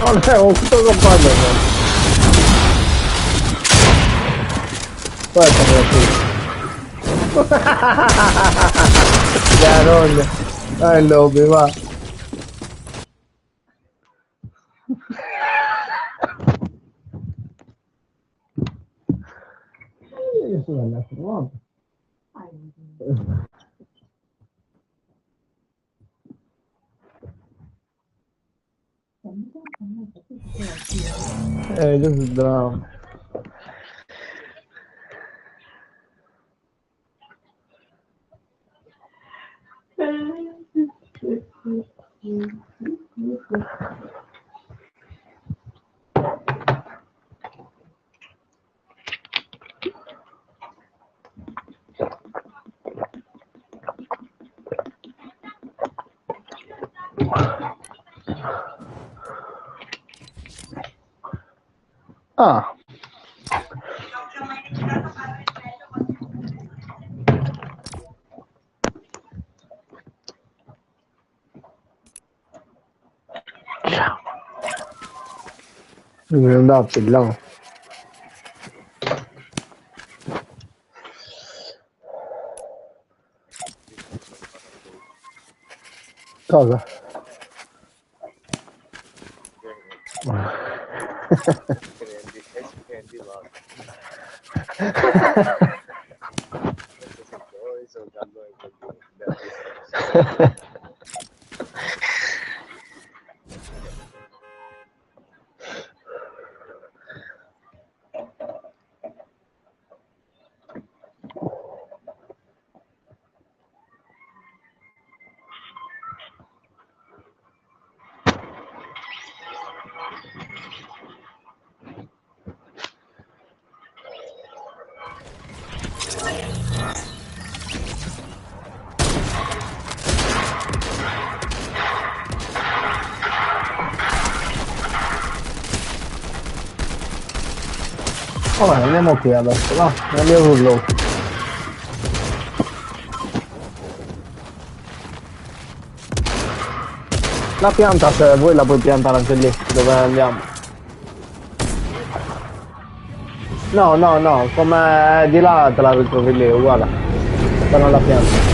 Oh, no, ho tutto compagno. Aspetta, Chiarone. Dai, lobby, va. Io sono andato nuovo. This is drama. Ah. Mi è andato là. Cosa? Vabbè, andiamo qui adesso, va? Andiamo sullo. La pianta, se vuoi la puoi piantare anche lì, dove andiamo. No, no, no, come di là te la ritrovi lì, uguale. Però la pianta.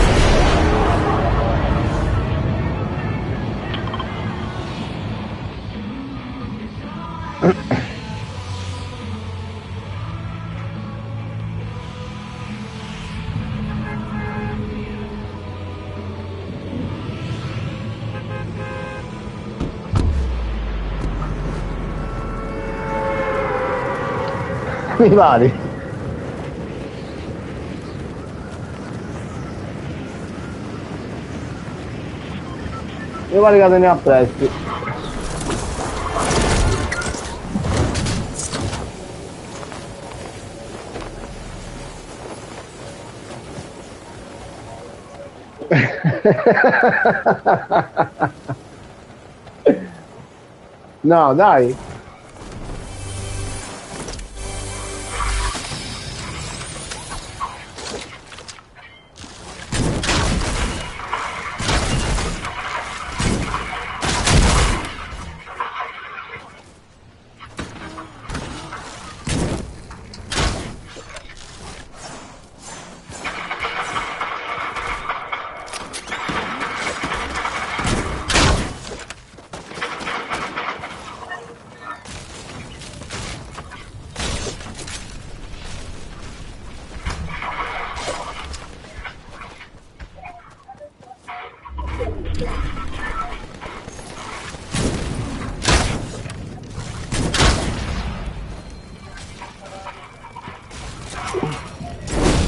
Mi pari. Io pare che te ne apprezzi. No, dai.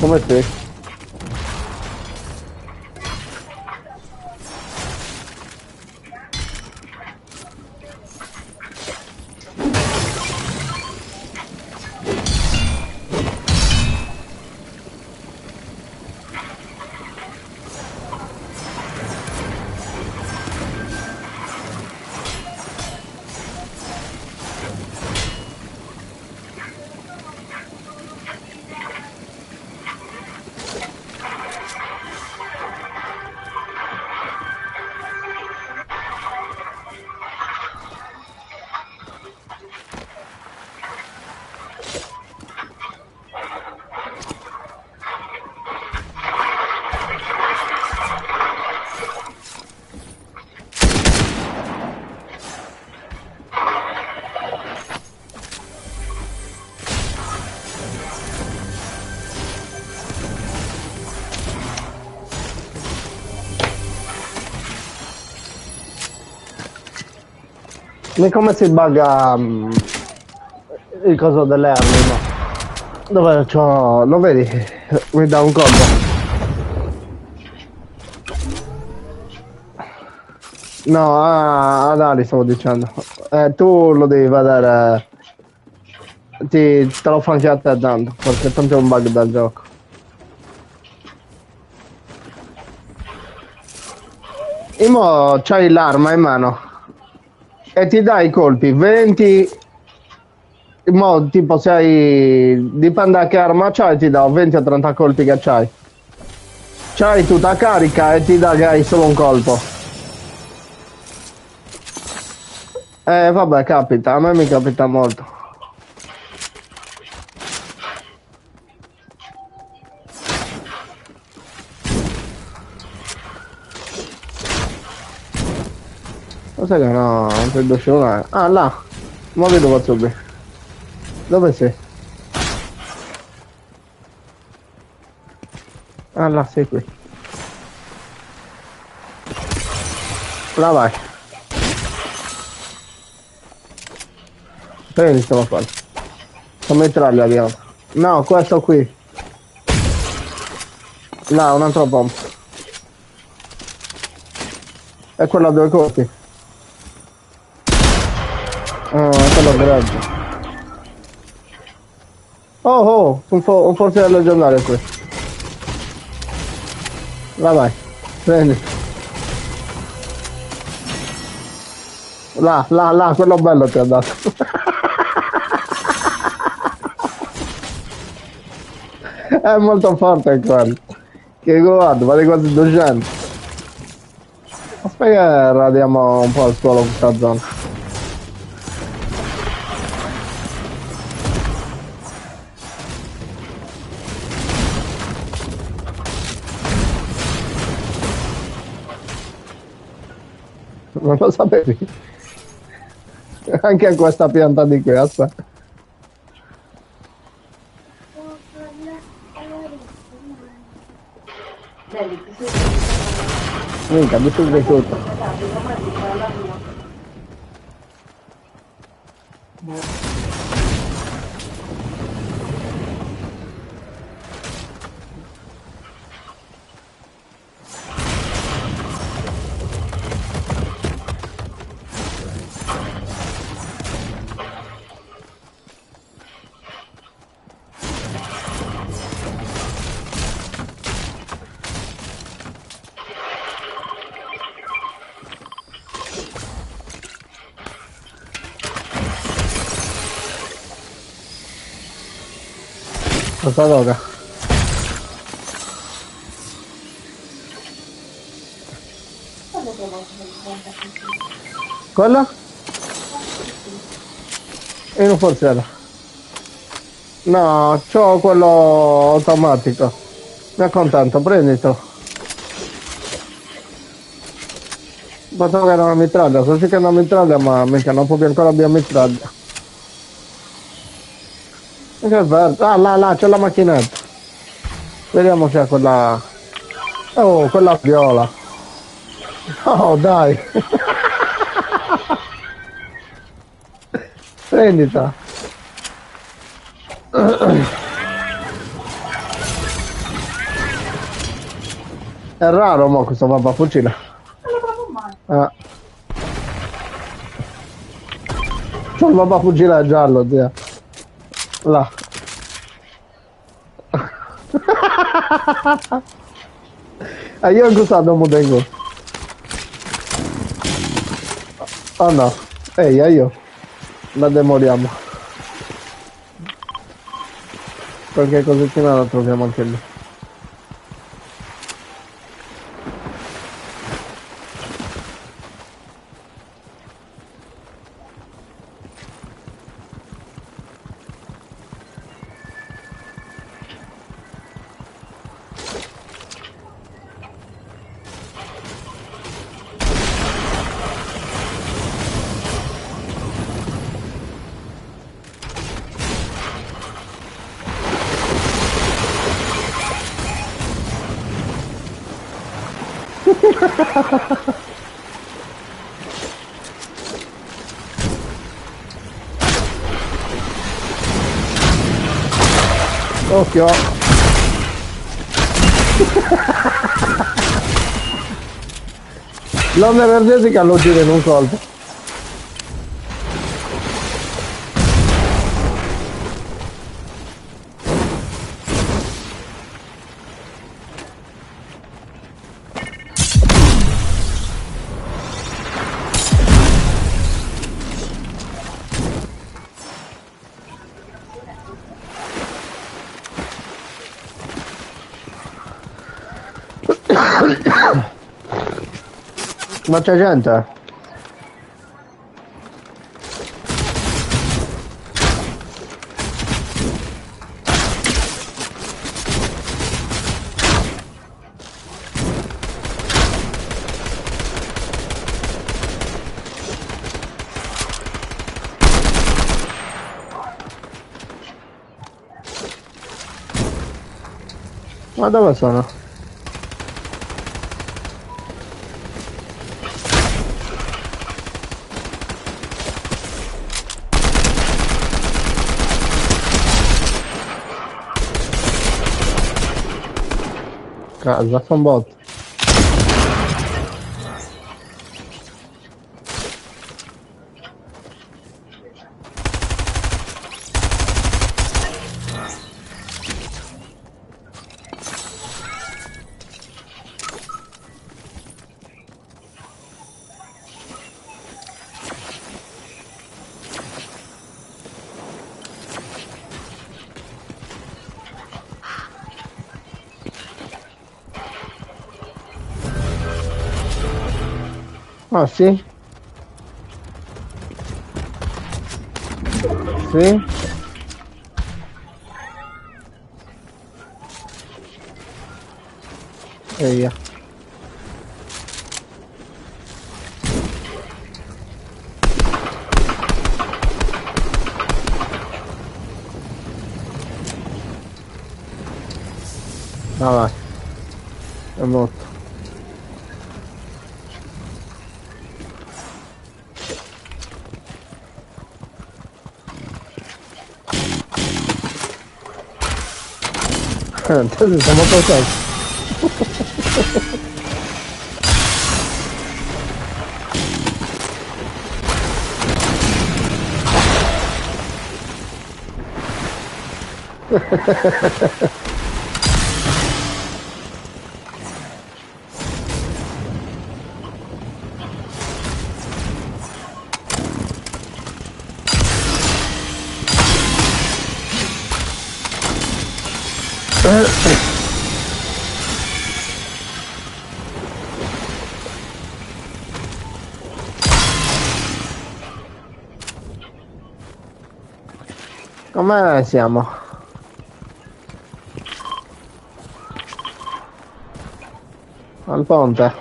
Come te? Come si bugga il coso delle armi, no? Dove c'ho... lo vedi? Mi dà un colpo. No, ad Ali stavo dicendo. Tu lo devi vedere. Te lo fanno a te tanto, perché tanto è un bug del gioco. E mo c'hai l'arma in mano e ti dai i colpi 20. Mo tipo sei, dipende da che arma c'hai, ti dà 20 o 30 colpi che c'hai. C'hai tutta carica e ti dà che hai solo un colpo. Vabbè, capita, a me mi capita molto. Cos'è che no, non credo sciogliere. Ah, là. Ma vedo faccio bene. Dove sei? Ah, là, sei qui. Là vai. Prendi sto qua. Sto metraglia via. No, questo qui. Là, un altro pompa. E quello a 2 colpi. Quello greggio. Oh, un forse leggendario qui. Vai, prendi. Là, quello bello ti ha dato. È molto forte quello. Che guarda, vale quasi 200. Aspetta che radiamo un po' al suolo questa zona. Non lo sapevi? Anche a questa pianta di qui, aspetta. Minchia, distruggi tutto. Cosa tocca? Quando che vuoi che guarda così? Quello? E non forziera. No, c'ho quello automatico. Mi accontento, prendito. Basta che era una mitraglia, così che è una mitraglia, ma mica non può più ancora abbiamo mitraglia. E che bello. Ah, là, c'è la macchinetta. Vediamo se è quella... Oh, quella viola. Oh, dai. Prendita. È raro mo questo pappafucile. Non lo provo mai. Ah. C'ho il pappafucile giallo, zia. Là. E io ho gustato un tengo. Oh no. Ehi, io. La demoliamo. Qualche cosettina la troviamo anche lì. Occhio. L'onda energetica lo gira in un colpo. Ma c'è gente? Ma dove sono? Casa, fa un botto. Ah sì? Sì? E via. Ah vai. È morto. Entonces siamo passati. Come siamo? Al ponte.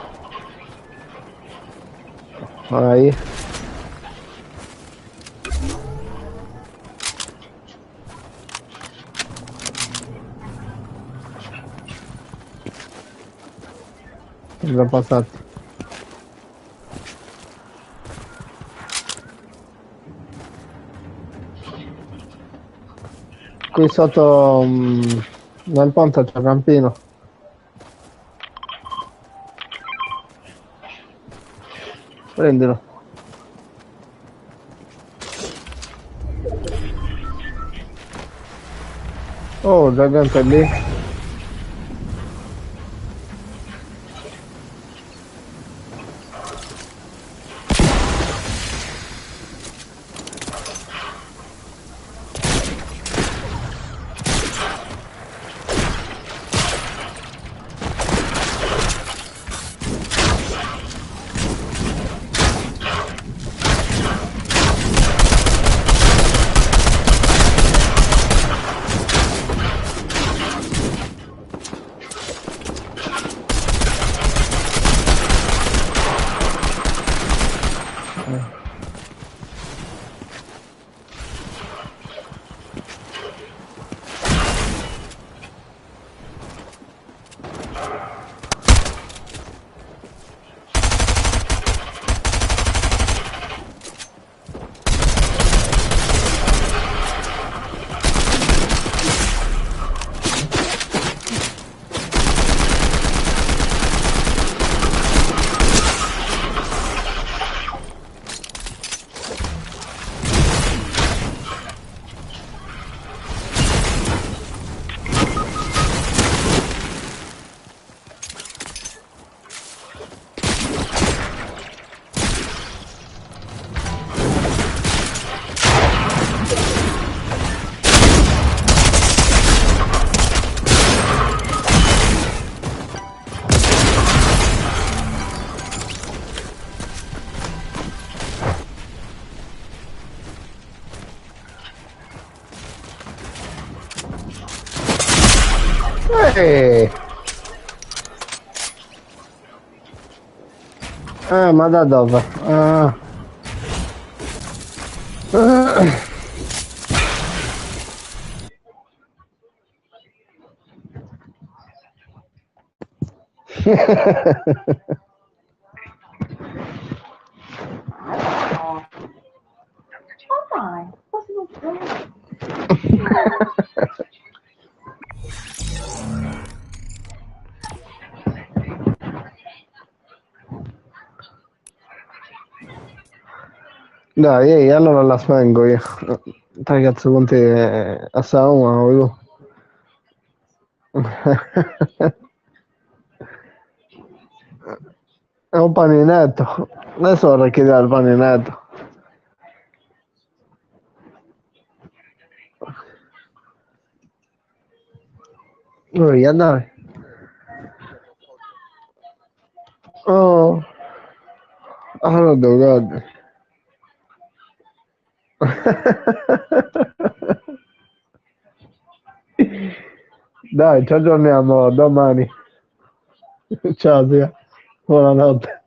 Vai. Sono passati. Qui sotto nel ponte c'è il rampino. Prendilo. Oh, la gente è lì. Eh. Ma da dove? Ah. Oh dai, posso non Dai, allora la spengo io. Ragazzi, conti a Sauma, io. È un paninetto. Adesso vorrei chiedere il paninetto. Via, dai. Oh. Allora devo guardare. Dai, ci aggiorniamo domani. Ciao, zia. Buonanotte.